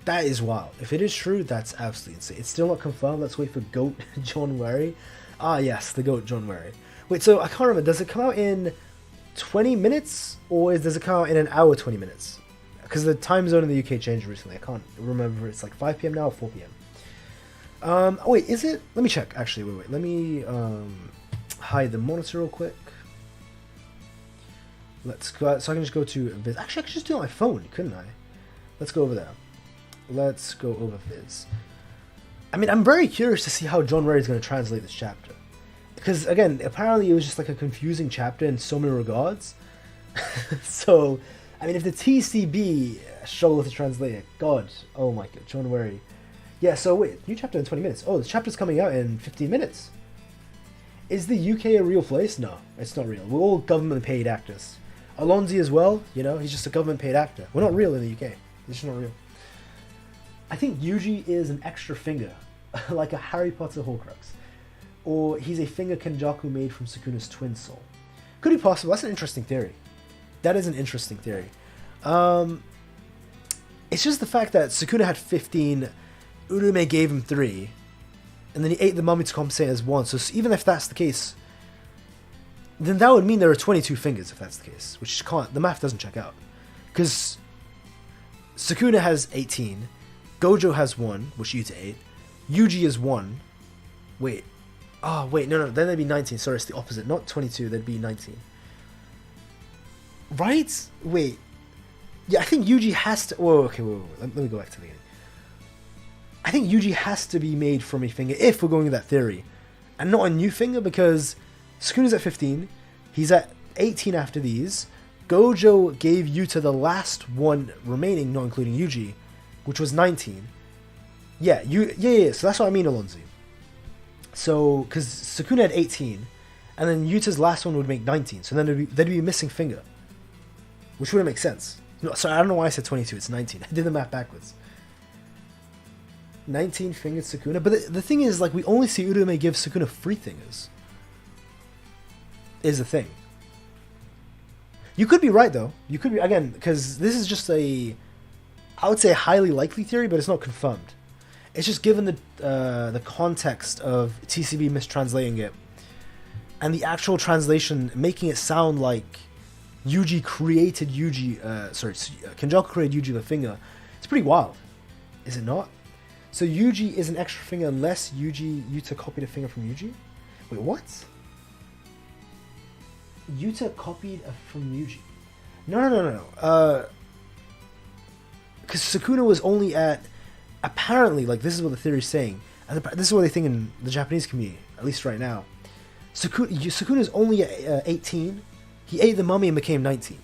That is wild. If it is true, that's absolutely insane. It's still not confirmed. Let's wait for Goat John Wary. Ah, yes, the Goat John Wary. Wait, so I can't remember. Does it come out in 20 minutes? Or does it come out in an hour, 20 minutes? Because the time zone in the UK changed recently. I can't remember if it's like 5 p.m. now or 4 p.m. Wait, is it? Let me check, actually. Wait. Let me hide the monitor real quick. Let's go. So I can just go to Viz. Actually, I could just do it on my phone, couldn't I? Let's go over there. Let's go over Viz. I mean, I'm very curious to see how John Ray is going to translate this chapter. Because, again, apparently it was just like a confusing chapter in so many regards. So, I mean, if the TCB struggle to translate it, God, oh my God, John Wary. Yeah, so wait, new chapter in 20 minutes. Oh, the chapter's coming out in 15 minutes. Is the UK a real place? No, it's not real. We're all government-paid actors. Alonzi as well, you know, he's just a government-paid actor. We're not real in the UK. It's just not real. I think Yuji is an extra finger, like a Harry Potter Horcrux. Or he's a finger Kenjaku made from Sukuna's twin soul. Could be possible. That's an interesting theory. That is an interesting theory. It's just the fact that Sukuna had 15, Urume gave him 3, and then he ate the mummy to compensate as 1. So even if that's the case, then that would mean there are 22 fingers if that's the case, which can't, the math doesn't check out. Because Sukuna has 18, Gojo has 1, which Yuta ate, Yuji is 1, wait, oh wait, no, then they'd be 19, sorry, it's the opposite, not 22, they'd be 19. Right? Wait, yeah, I think Yuji has to, whoa, okay, wait, let me go back to the beginning. I think Yuji has to be made from a finger, if we're going with that theory, and not a new finger, because Sukuna's at 15, he's at 18 after these, Gojo gave Yuta the last one remaining, not including Yuji, which was 19. Yeah, so that's what I mean, Alonzi. So, because Sukuna had 18, and then Yuta's last one would make 19, so then there'd be a missing finger, which wouldn't make sense. No, sorry, I don't know why I said 22, it's 19. I did the math backwards. 19 fingered Sukuna, but the thing is, like, we only see Uraume give Sukuna 3 fingers. Is the thing. You could be right, though. You could be, again, because this is just I would say a highly likely theory, but it's not confirmed. It's just given the context of TCB mistranslating it, and the actual translation making it sound like Yuji created Yuji, Kenjaku created Yuji the finger. It's pretty wild, is it not? So Yuji is an extra finger unless Yuta copied a finger from Yuji? Wait, what? Yuta copied from Yuji. No. Because Sukuna was only at, apparently, like, this is what the theory is saying, and this is what they think in the Japanese community, at least right now. Sukuna's only at 18. He ate the mummy and became 19.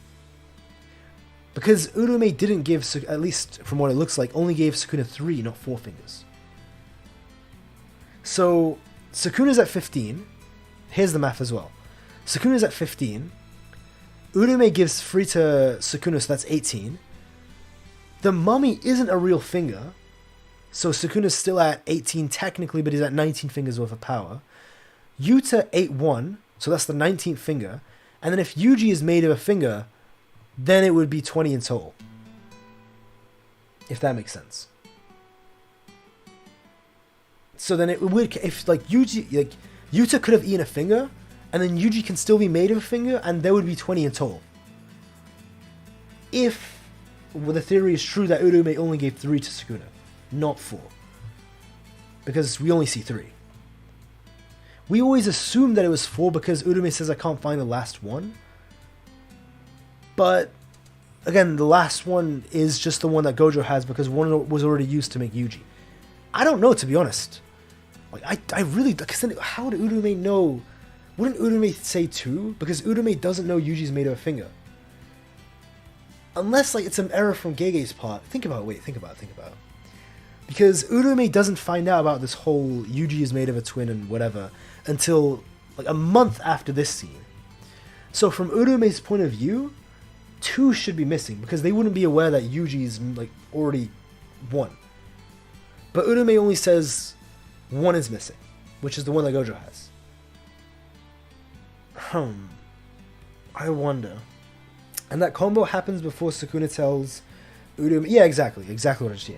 Because Uraume didn't give, at least from what it looks like, only gave Sukuna 3, not 4 fingers. So, Sukuna's at 15. Here's the math as well. Sukuna's at 15. Uraume gives 3 to Sukuna, so that's 18. The mummy isn't a real finger, so Sukuna's still at 18 technically, but he's at 19 fingers worth of power. Yuta ate 1, so that's the 19th finger. And then if Yuji is made of a finger, then it would be 20 in total. If that makes sense. So then it would, if like Yuta could have eaten a finger, and then Yuji can still be made of a finger, and there would be 20 in total. If the theory is true that Uraume only gave 3 to Sukuna, not 4. Because we only see 3. We always assumed that it was 4 because Uraume says I can't find the last one. But, again, the last one is just the one that Gojo has because one was already used to make Yuji. I don't know, to be honest. Like, I really, because then how would Uraume know? Wouldn't Uraume say 2? Because Uraume doesn't know Yuji's made of a finger. Unless, like, it's an error from Gege's part. Think about it. Because Uraume doesn't find out about this whole Yuji is made of a twin and whatever until, like, a month after this scene. So from Uraume's point of view, 2 should be missing because they wouldn't be aware that Yuji's, like, already 1. But Uraume only says 1 is missing, which is the one that Gojo has. I wonder. And that combo happens before Sukuna tells Uraume... Yeah, exactly what I just...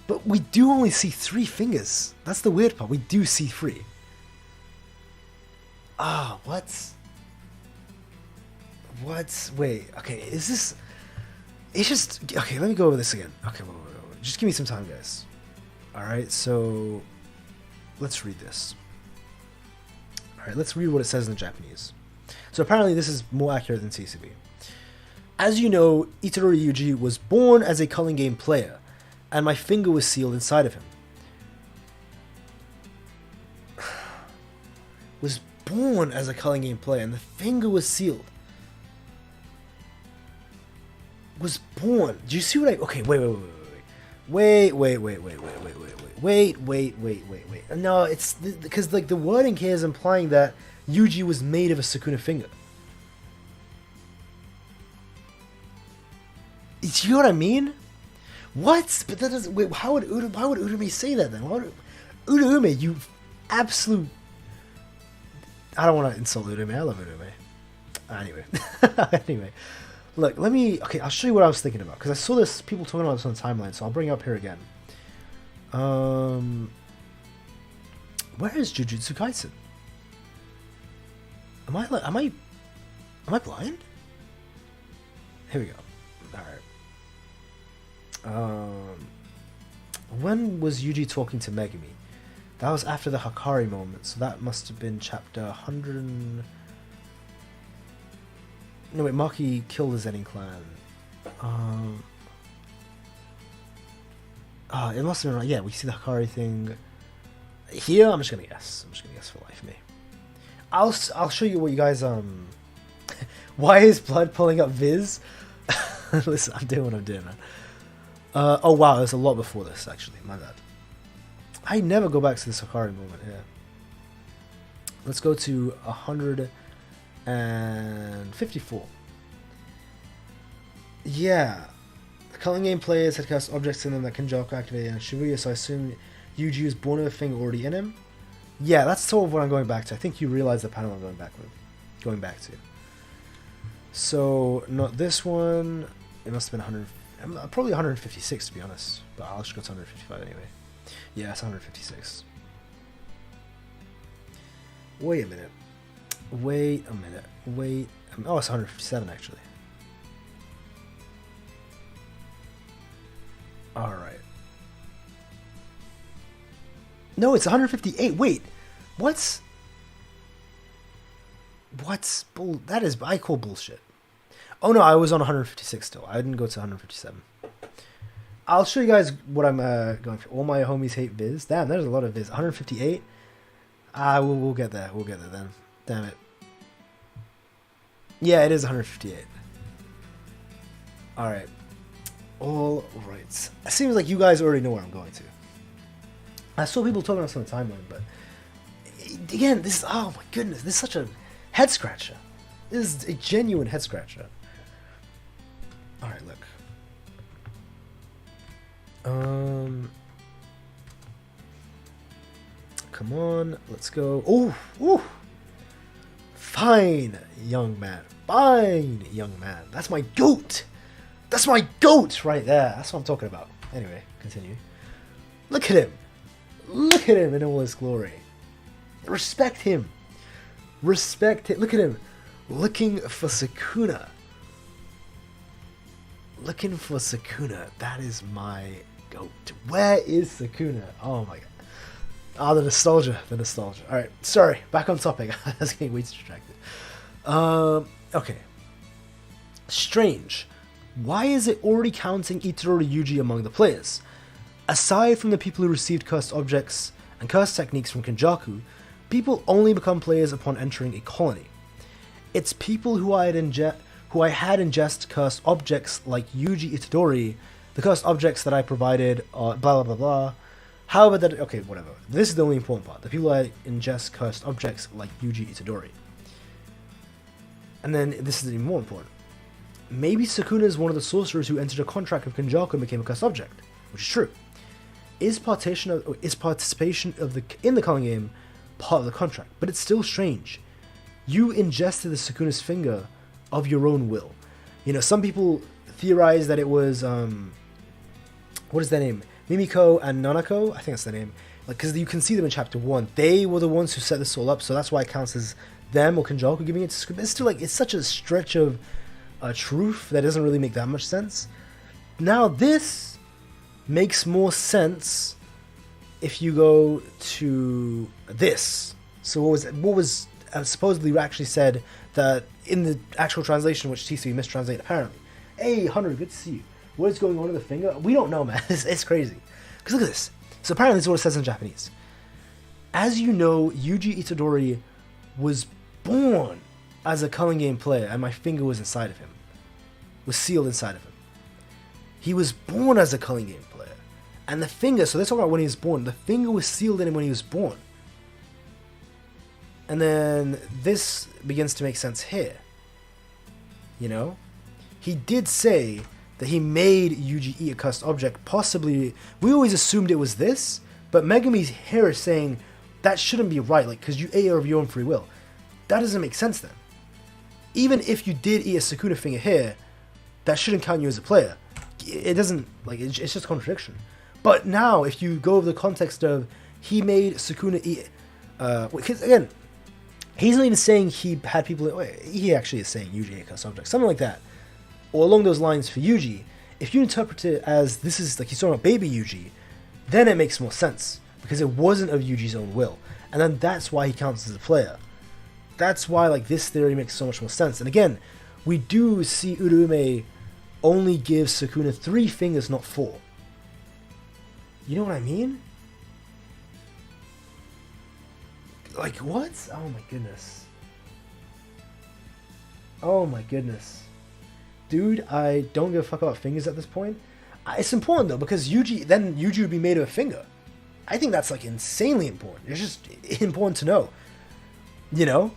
But we do only see 3 fingers. That's the weird part. We do see 3. What? Wait, okay, is this... It's just... Okay, let me go over this again. Okay, wait. Just give me some time, guys. Alright, so... Let's read this. Alright, let's read what it says in the Japanese. So apparently this is more accurate than TCB. As you know, Itadori Yuji was born as a culling game player, and my finger was sealed inside of him. Was born as a culling game player, and the finger was sealed. Was born. Do you see what I... Okay, wait. No, it's... Because, like, the wording here is implying that Yuji was made of a Sukuna finger. Do you know what I mean? What? But that doesn't... Wait, why would Uraume say that, then? Uraume, you absolute... I don't want to insult Uraume. I love Uraume. Anyway. Look, let me... Okay, I'll show you what I was thinking about. Because I saw this... People talking about this on the timeline, so I'll bring it up here again. Where is Jujutsu Kaisen? Am I blind? Here we go. Alright. When was Yuji talking to Megumi? That was after the Hakari moment, so that must have been chapter 100 and... No, wait, Maki killed the Zenin clan. It must have been right. Yeah, we see the Hakari thing here. I'm just gonna guess. For life, me. I'll show you what you guys Why is blood pulling up Viz? Listen, I'm doing what I'm doing, man. Oh wow, there's a lot before this actually. My bad. I never go back to the Sakari moment here. Let's go to 154. Yeah. The Culling Game players had cast objects in them that Kenjaku activated and Shibuya, so I assume Yuji was born with a finger already in him. Yeah, that's sort of what I'm going back to. I think you realize the panel I'm going back to. So, not this one. It must have been probably 156 to be honest. But I'll just go to 155 anyway. Yeah, it's 156. Wait a minute. Oh, it's 157 actually. Alright. No, it's 158. Wait. What's bull? That is, I call bullshit. Oh no, I was on 156 still. I didn't go to 157. I'll show you guys what I'm going for. All my homies hate Viz. Damn, there's a lot of Viz. 158. We'll get there. We'll get there then. Damn it. Yeah, it is 158. Alright. Alright. It seems like you guys already know where I'm going to. I saw people talking about this on the timeline, but again, this is, oh my goodness, this is such a head scratcher. This is a genuine head scratcher. Alright, look. Come on, let's go. Ooh. Fine, young man. Fine, young man. That's my goat. That's my goat right there. That's what I'm talking about. Anyway, continue. Look at him. Look at him in all his glory. Respect him. Respect it. Look at him. Looking for Sukuna. Looking for Sukuna. That is my goat. Where is Sukuna? Oh my god. Ah, the nostalgia. The nostalgia. Alright, sorry. Back on topic. I was getting way too distracted. Okay. Strange. Why is it already counting Itadori Yuji among the players? Aside from the people who received cursed objects and cursed techniques from Kenjaku, people only become players upon entering a colony. It's people who I had ingest cursed objects like Yuji Itadori, the cursed objects that I provided, blah blah blah blah. However, that okay, whatever. This is the only important part. The people I ingest cursed objects like Yuji Itadori. And then this is even more important. Maybe Sukuna is one of the sorcerers who entered a contract with Kenjaku and became a cursed object, which is true. Is participation in the Culling Game part of the contract? But it's still strange. You ingested the Sukuna's finger of your own will. You know, some people theorize that it was what is their name? Mimiko and Nanako, I think that's their name. Like, because you can see them in chapter 1. They were the ones who set this all up, so that's why it counts as them or Kenjaku giving it to Sukuna. It's still like, it's such a stretch of truth that doesn't really make that much sense. Now this makes more sense if you go to this. So what was supposedly actually said that in the actual translation, which TC mistranslated apparently. Hey, Hunter, good to see you. What is going on in the finger? We don't know, man. It's crazy. Because look at this. So apparently this is what it says in Japanese. As you know, Yuji Itadori was born as a Culling Game player, and my finger was inside of him. Was sealed inside of him. He was born as a Culling Game player. And the finger, so they're talking about when he was born. The finger was sealed in him when he was born. And then this begins to make sense here. You know? He did say that he made Yuji eat a cursed object, possibly. We always assumed it was this, but Megami's here is saying that shouldn't be right, like, because you ate it of your own free will. That doesn't make sense then. Even if you did eat a Sukuna finger here, that shouldn't count you as a player. It doesn't, like, it's just a contradiction. But now, if you go over the context of he made Sukuna eat, because again, he's not even saying he had people, he actually is saying Yuji ate a cursed object, something like that. Or along those lines for Yuji, if you interpret it as this is like he's talking about baby Yuji, then it makes more sense. Because it wasn't of Yuji's own will. And then that's why he counts as a player. That's why like this theory makes so much more sense. And again, we do see Urume only give Sukuna 3 fingers, not 4. You know what I mean? Like what? Oh my goodness. Oh my goodness. Dude, I don't give a fuck about fingers at this point. It's important though, because Yuji would be made of a finger. I think that's like insanely important. It's just important to know, you know.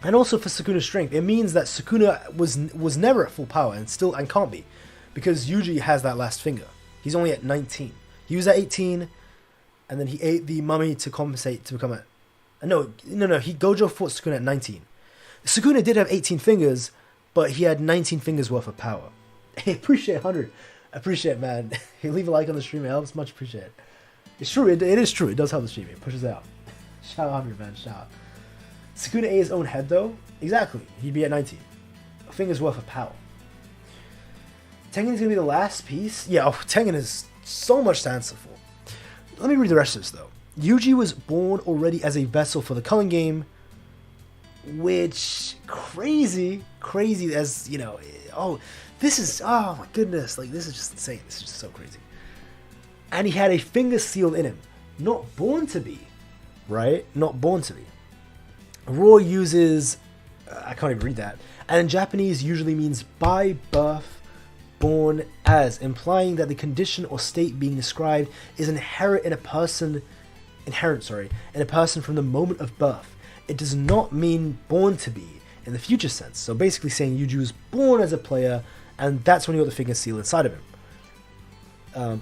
And also for Sukuna's strength, it means that Sukuna was never at full power and can't be, because Yuji has that last finger. He's only at 19. He was at 18, and then he ate the mummy to compensate to become Gojo fought Sukuna at 19. Sukuna did have 18 fingers, but he had 19 fingers worth of power. Hey, appreciate 100. Appreciate it, man. Hey, leave a like on the stream. It helps. Much appreciate. It's true. It is true. It does help the stream. It pushes out. Shout out 100, man. Shout out. Sukuna ate his own head, though. Exactly. He'd be at 19. A finger's worth of power. Tengen's going to be the last piece. Yeah, Tengen is so much to answer for. Let me read the rest of this, though. Yuji was born already as a vessel for the Culling game, which, crazy as, you know, oh my goodness, like, this is just insane. This is just so crazy. And he had a finger sealed in him. Not born to be, right? Not born to be. Raw uses, I can't even read that, and in Japanese usually means by birth, born as, implying that the condition or state being described is inherent in a person from the moment of birth. It does not mean born to be in the future sense. So basically saying Yuji was born as a player, and that's when he got the finger seal inside of him.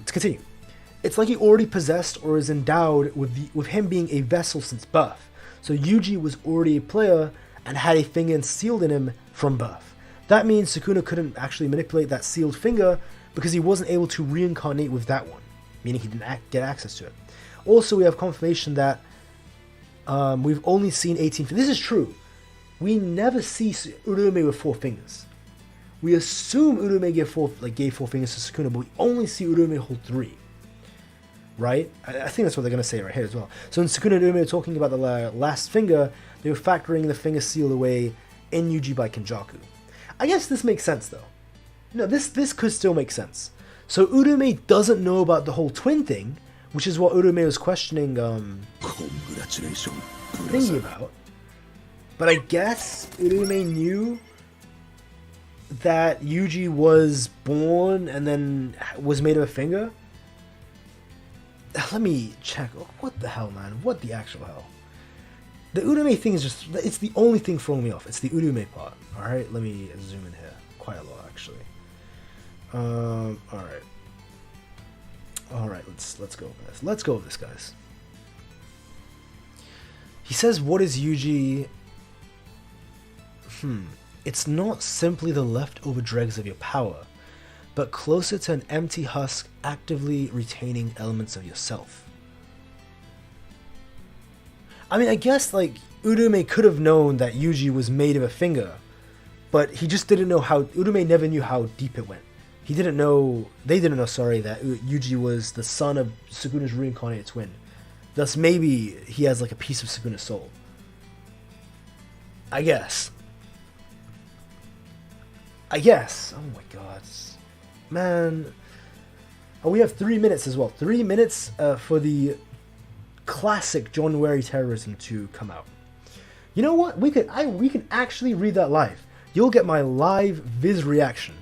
To continue, it's like he already possessed or is endowed with him being a vessel since birth. So Yuji was already a player and had a finger sealed in him from birth. That means Sukuna couldn't actually manipulate that sealed finger because he wasn't able to reincarnate with that one, meaning he didn't get access to it. Also, we have confirmation that we've only seen 18 fingers. This is true. We never see Urume with 4 fingers. We assume Urume gave four fingers to Sukuna, but we only see Urume hold 3. Right? I think that's what they're going to say right here as well. So when Sukuna and Urume are talking about the last finger, they were factoring the finger sealed away in Yuji by Kenjaku. I guess this makes sense though. No, this could still make sense. So Urume doesn't know about the whole twin thing, which is what Urume was questioning thinking about. But I guess Urume knew that Yuji was born and then was made of a finger. Let me check. What the hell, man? What the actual hell? The Urume thing is just, it's the only thing throwing me off. It's the Urume part. Alright, let me zoom in here. Quite a lot, actually. Alright. Alright, let's go with this. Let's go with this, guys. He says, what is Yuji? It's not simply the leftover dregs of your power, but closer to an empty husk actively retaining elements of yourself. I mean, I guess, like, Urume could have known that Yuji was made of a finger, but he just didn't know how, Urume never knew how deep it went. They didn't know, that Yuji was the son of Sukuna's reincarnated twin. Thus, maybe he has, like, a piece of Sukuna's soul. I guess. Oh my god. Man. Oh, we have 3 minutes as well. 3 minutes for the classic January terrorism to come out. You know what? We can actually read that live. You'll get my live Viz reaction.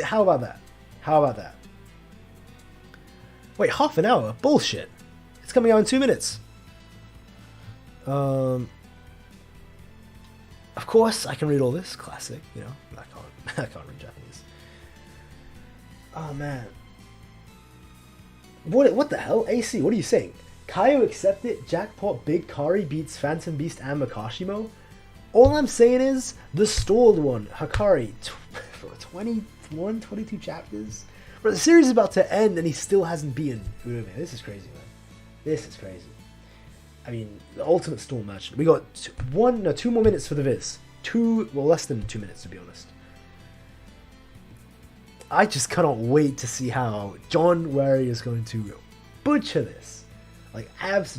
How about that? Wait, half an hour? Bullshit. It's coming out in 2 minutes. Of course, I can read all this. Classic, you know. I can't read Japanese. Oh, man. What the hell? AC, what are you saying? Kaio accepted, Jackpot, Big Kari beats Phantom Beast and Makashimo? All I'm saying is, the stalled one, Hakari, for 21, 22 chapters? Bro, the series is about to end and he still hasn't beaten Urume. This is crazy, man. This is crazy. I mean, the ultimate stall match. We got 2 more minutes for the Viz. Less than 2 minutes, to be honest. I just cannot wait to see how John Wary is going to butcher this. Like,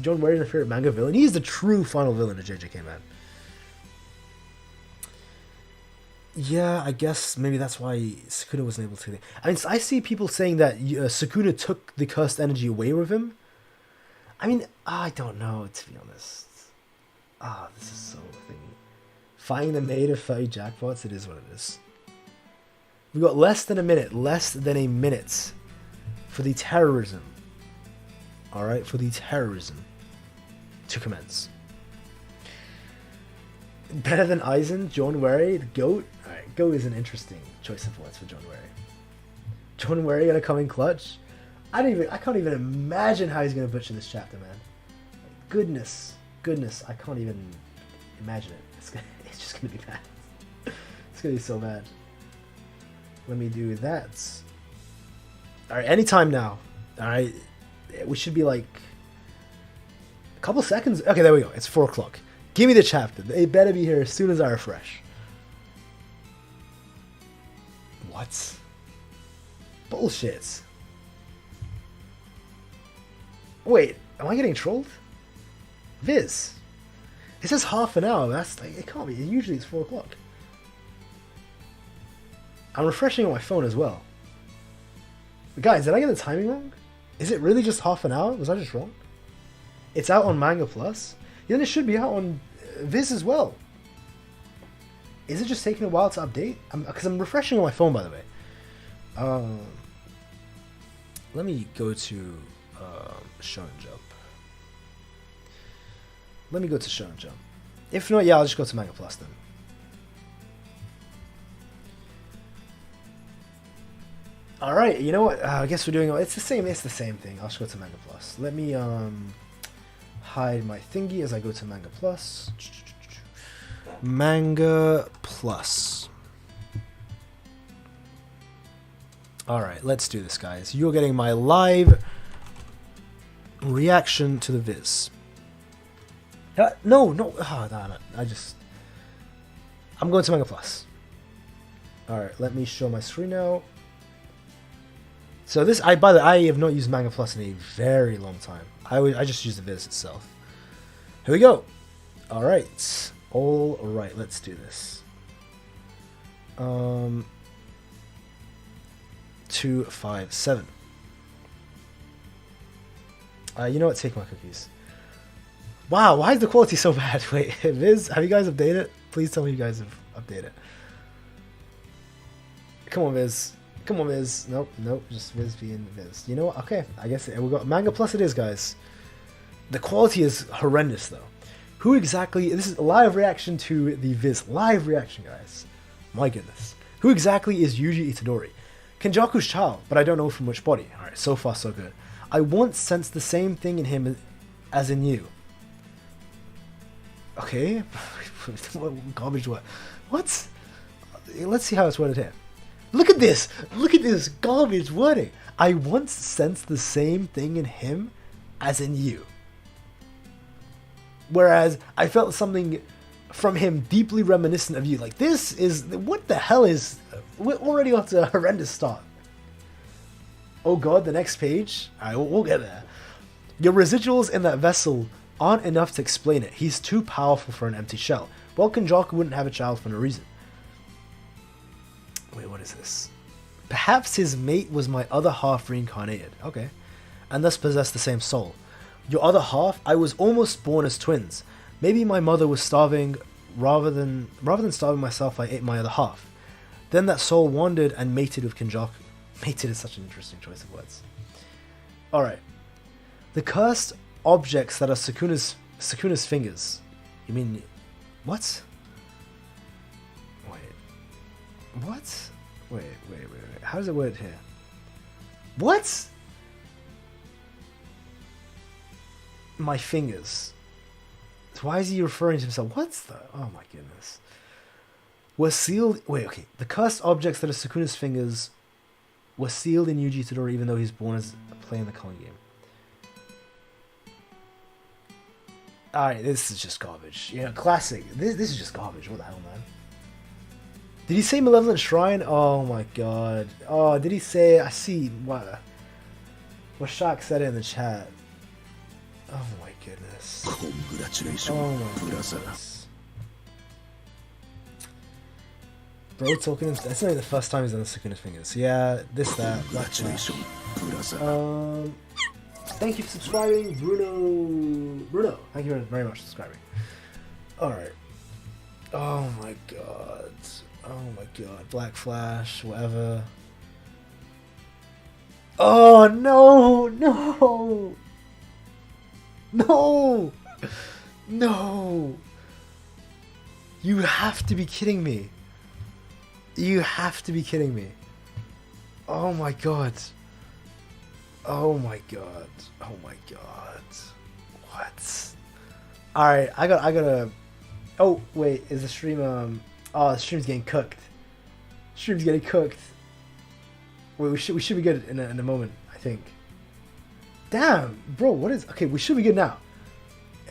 John Wary is my favorite manga villain. He's the true final villain of JJK, man. Yeah, I guess maybe that's why Sukuna wasn't able to. I mean, I see people saying that Sukuna took the cursed energy away with him. I mean, I don't know, to be honest. This is so thingy. Finding the maid of 30 jackpots, it is what it is. We got less than a minute for the terrorism. Alright, for the terrorism to commence. Better than Aizen, John Wary, the GOAT? Alright, GOAT is an interesting choice of words for John Wary. John Wary gonna come in clutch? I can't even imagine how he's gonna butcher this chapter, man. Goodness, I can't even imagine it. It's just gonna be bad. It's gonna be so bad. Let me do that. Alright, anytime now. Alright, we should be like a couple seconds. Okay, there we go. It's 4 o'clock. Give me the chapter. They better be here as soon as I refresh. What? Bullshit. Wait, am I getting trolled? Viz. It says half an hour. That's like, it can't be. Usually it's 4 o'clock. I'm refreshing on my phone as well. Guys, did I get the timing wrong? Is it really just half an hour? Was I just wrong? It's out on Manga Plus. Then it should be out on Viz as well. Is it just taking a while to update? Because I'm refreshing on my phone, by the way. Let me go to Shonen Jump. Let me go to Shonen Jump. If not, yeah, I'll just go to Manga Plus then. Alright, you know what? I guess we're doing... It's the same thing. I'll just go to Manga Plus. Let me hide my thingy as I go to Manga Plus. Manga Plus. Alright, let's do this, guys. You're getting my live reaction to the Viz. No. Oh, damn it. I'm going to Manga Plus. Alright, let me show my screen now. So this, by the way, I have not used Manga Plus in a very long time. I just use the Viz itself. Here we go. All right, let's do this. 257. You know what? Take my cookies. Wow, why is the quality so bad? Wait, Viz, have you guys updated it? Please tell me you guys have updated it. Come on, Viz. Come on, Viz. Nope, just Viz being Viz. You know what? Okay, I guess we got Manga Plus it is, guys. The quality is horrendous, though. Who exactly... This is a live reaction to the Viz. Live reaction, guys. My goodness. Who exactly is Yuji Itadori? Kenjaku's child, but I don't know from which body. Alright, so far so good. I once sensed the same thing in him as in you. Okay. Garbage what? What? Let's see how it's worded here. Look at this! Look at this garbage wording! I once sensed the same thing in him as in you. Whereas I felt something from him deeply reminiscent of you. Like, this is... What the hell is... We're already off to a horrendous start. Oh god, the next page? Alright, we'll get there. Your residuals in that vessel aren't enough to explain it. He's too powerful for an empty shell. Well, Kenjaku wouldn't have a child for no reason. Wait, what is this? Perhaps his mate was my other half reincarnated. Okay. And thus possessed the same soul. Your other half? I was almost born as twins. Maybe my mother was starving. Rather than starving myself, I ate my other half. Then that soul wandered and mated with Kenjaku. Mated is such an interesting choice of words. Alright. The cursed objects that are Sukuna's fingers. You mean... What? What? Wait. How does it word here? What? My fingers. So why is he referring to himself? What's the... Oh my goodness. Were sealed... Wait, okay. The cursed objects that are Sukuna's fingers were sealed in Yuji Theory even though he's born as a player in the Kong game. Alright, this is just garbage. You know, classic. This is just garbage. What the hell, man? Did he say Malevolent Shrine? Oh my god. Oh, did he say... I see what Shaq said it in the chat. Oh my goodness. Congratulations. Oh my goodness. Bro talking... That's not the first time he's done the Sukuna's fingers. Yeah, this, that. Thank you for subscribing, Bruno. Thank you very much for subscribing. Alright. Oh my god. Oh my god. Black Flash, whatever. Oh no! No! No! No! You have to be kidding me. You have to be kidding me. Oh my god. Oh my god. Oh my god. What? Alright, I gotta... Oh, wait, is the stream, Oh, the stream's getting cooked. Stream's getting cooked. Wait, we should be good in a moment, I think. Damn, bro, what is... Okay, we should be good now.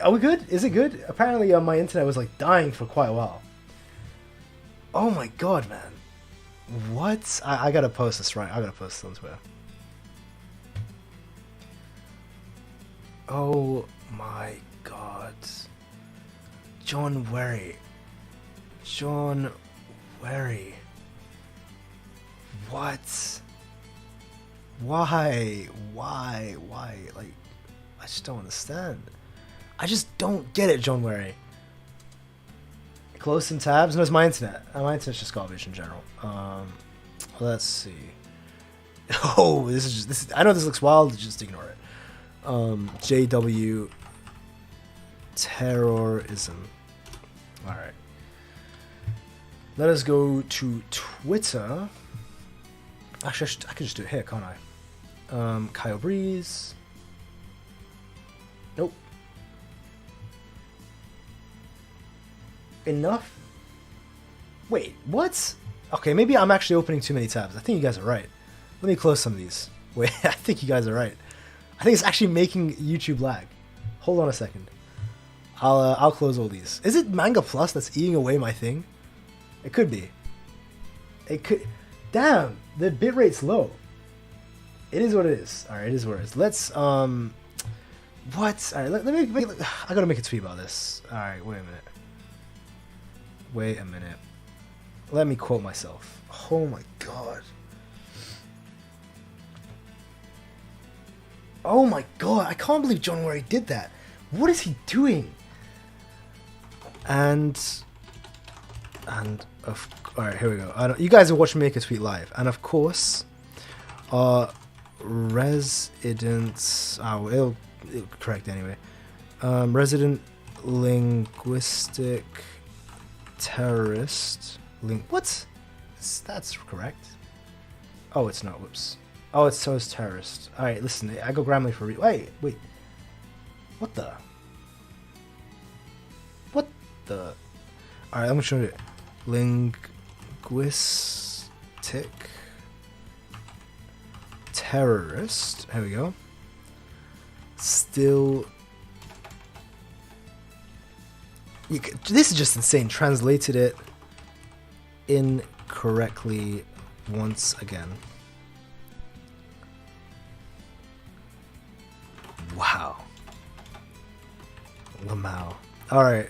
Are we good? Is it good? Apparently, my internet was, like, dying for quite a while. Oh my god, man. What? I gotta post this, right? I gotta post this on Twitter. Oh my god. John Werry. John Werry. What? Why? Like, I just don't understand. I just don't get it, John Werry. Close some tabs. No, it's my internet. My internet's just garbage in general. Let's see. Oh, this is. I know this looks wild. Just ignore it. JW terrorism. All right. Let us go to Twitter. Actually, I can just do it here, can't I? Kyle Breeze. Nope. Enough? Wait, what? Okay, maybe I'm actually opening too many tabs. I think you guys are right. Let me close some of these. Wait, I think you guys are right. I think it's actually making YouTube lag. Hold on a second. I'll close all these. Is it Manga Plus that's eating away my thing? It could be. It could. Damn, the bitrate's low. It is what it is. All right, it is what it is. Let's what? All right, let me. I gotta make a tweet about this. All right, wait a minute. Wait a minute. Let me quote myself. Oh my god. Oh my god, I can't believe John Werry did that. What is he doing? Alright, here we go. You guys are watching me make a tweet live. And of course, residents... Oh, it'll correct anyway. Resident linguistic terrorist... What? That's correct. Oh, it's not. Whoops. Oh, it's so it's terrorist. Alright, listen. I go Grammarly for... Wait. What the? What the? Alright, I'm gonna show you. Linguistic terrorist. Here we go. Still... This is just insane. Translated it incorrectly once again. Wow. Lamau. Alright.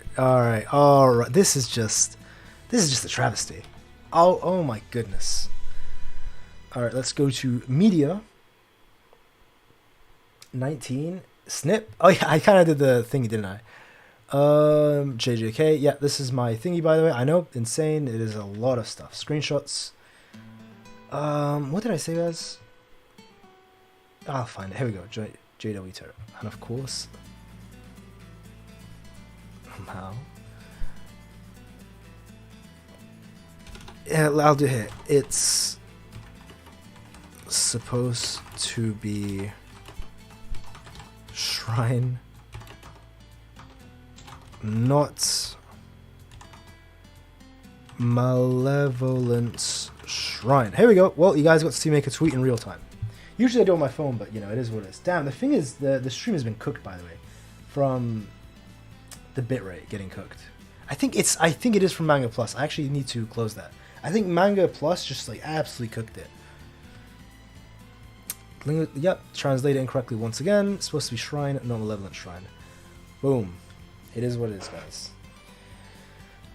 This is just a travesty. Oh my goodness. Alright, let's go to media. 19. Snip. Oh yeah, I kinda did the thingy, didn't I? JJK. Yeah, this is my thingy, by the way. I know, insane. It is a lot of stuff. Screenshots. What did I say, guys? I'll find it. Here we go. JW Terror. And of course, how? Yeah, I'll do it. It's supposed to be shrine, not malevolence shrine. Here we go. Well, you guys got to see me make a tweet in real time. Usually I do it on my phone, but you know, it is what it is. Damn, the thing is, the stream has been cooked, by the way, from the bitrate getting cooked. I think it is from Manga Plus. I actually need to close that. I think Manga Plus just like absolutely cooked it. Yep, translated incorrectly once again. It's supposed to be shrine, not malevolent shrine. Boom. It is what it is, guys.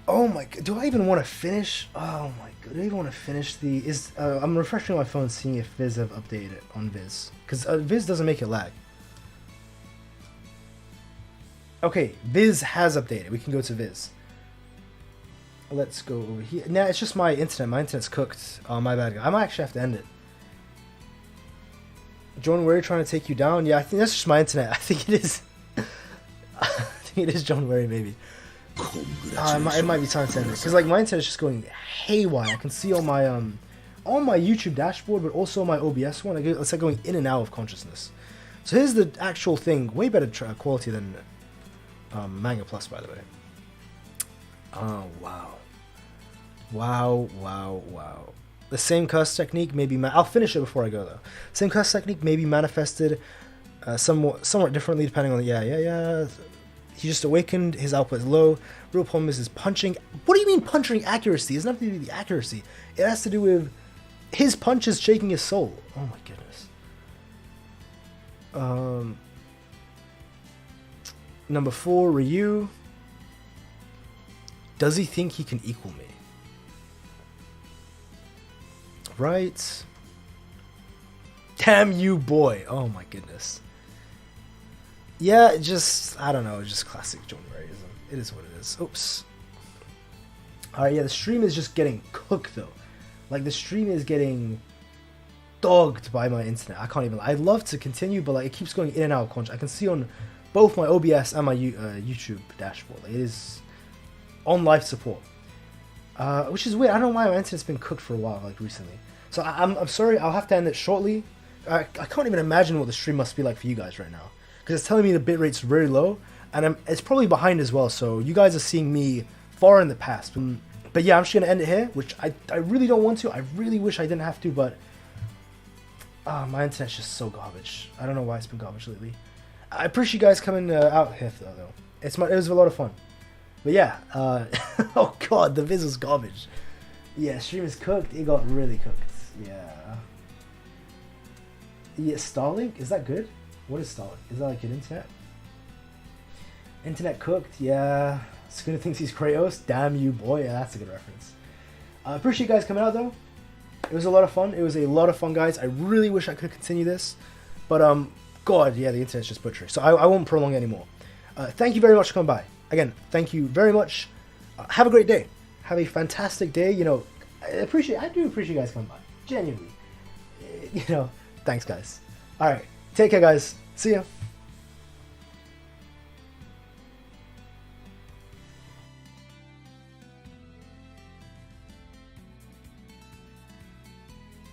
Oh my god, do I even want to finish? Oh my god, do I even want to finish the... I'm refreshing my phone, seeing if Viz have updated it on Viz. Because Viz doesn't make it lag. Okay, Viz has updated. We can go to Viz. let's go over here. Nah, it's just my internet. My internet's cooked. Oh, my bad. I might actually have to end it. John Wary trying to take you down? Yeah, I think that's just my internet. I think it is. I think it is John Wary, maybe. It might be time to end it. Because, like, my internet's just going haywire. I can see on my YouTube dashboard, but also on my OBS one, it's like going in and out of consciousness. So here's the actual thing. Way better quality than Manga Plus, by the way. Oh, wow. Wow. The same curse technique may be... I'll finish it before I go, though. Same curse technique may be manifested somewhat differently depending on the... Yeah. He just awakened. His output is low. Real problem is his punching. What do you mean punching accuracy? It has nothing to do with the accuracy. It has to do with his punches shaking his soul. Oh, my goodness. Number 4, Ryu. Does he think he can equal me? Right. Damn you, boy. Oh my goodness. Yeah, I don't know, just classic John Waryism. It is what it is. Oops. Alright, yeah, the stream is just getting cooked though. Like, the stream is getting dogged by my internet. I can't even... I'd love to continue, but like, it keeps going in and out of content. I can see on both my OBS and my YouTube dashboard. Like, it is on life support. Which is weird. I don't know why my internet's been cooked for a while, like, recently. So I'm sorry, I'll have to end it shortly. I can't even imagine what the stream must be like for you guys right now. Because it's telling me the bitrate's very low, and it's probably behind as well, so you guys are seeing me far in the past. But yeah, I'm just going to end it here, which I really don't want to. I really wish I didn't have to, but my internet's just so garbage. I don't know why it's been garbage lately. I appreciate you guys coming out here, though. It was a lot of fun. But yeah, oh god, the viz was garbage. Yeah, stream is cooked. It got really cooked. Yeah, Starlink? Is that good? What is Starlink? Is that like an internet? Internet cooked? Yeah. Sukuna thinks he's Kratos? Damn you, boy. Yeah, that's a good reference. I appreciate you guys coming out, though. It was a lot of fun. It was a lot of fun, guys. I really wish I could continue this. But, god, yeah, the internet's just butchering. So I won't prolong anymore. Thank you very much for coming by. Again, thank you very much. Have a great day. Have a fantastic day. You know, I do appreciate you guys coming by. Genuinely. You know, thanks, guys. All right. Take care, guys. See ya.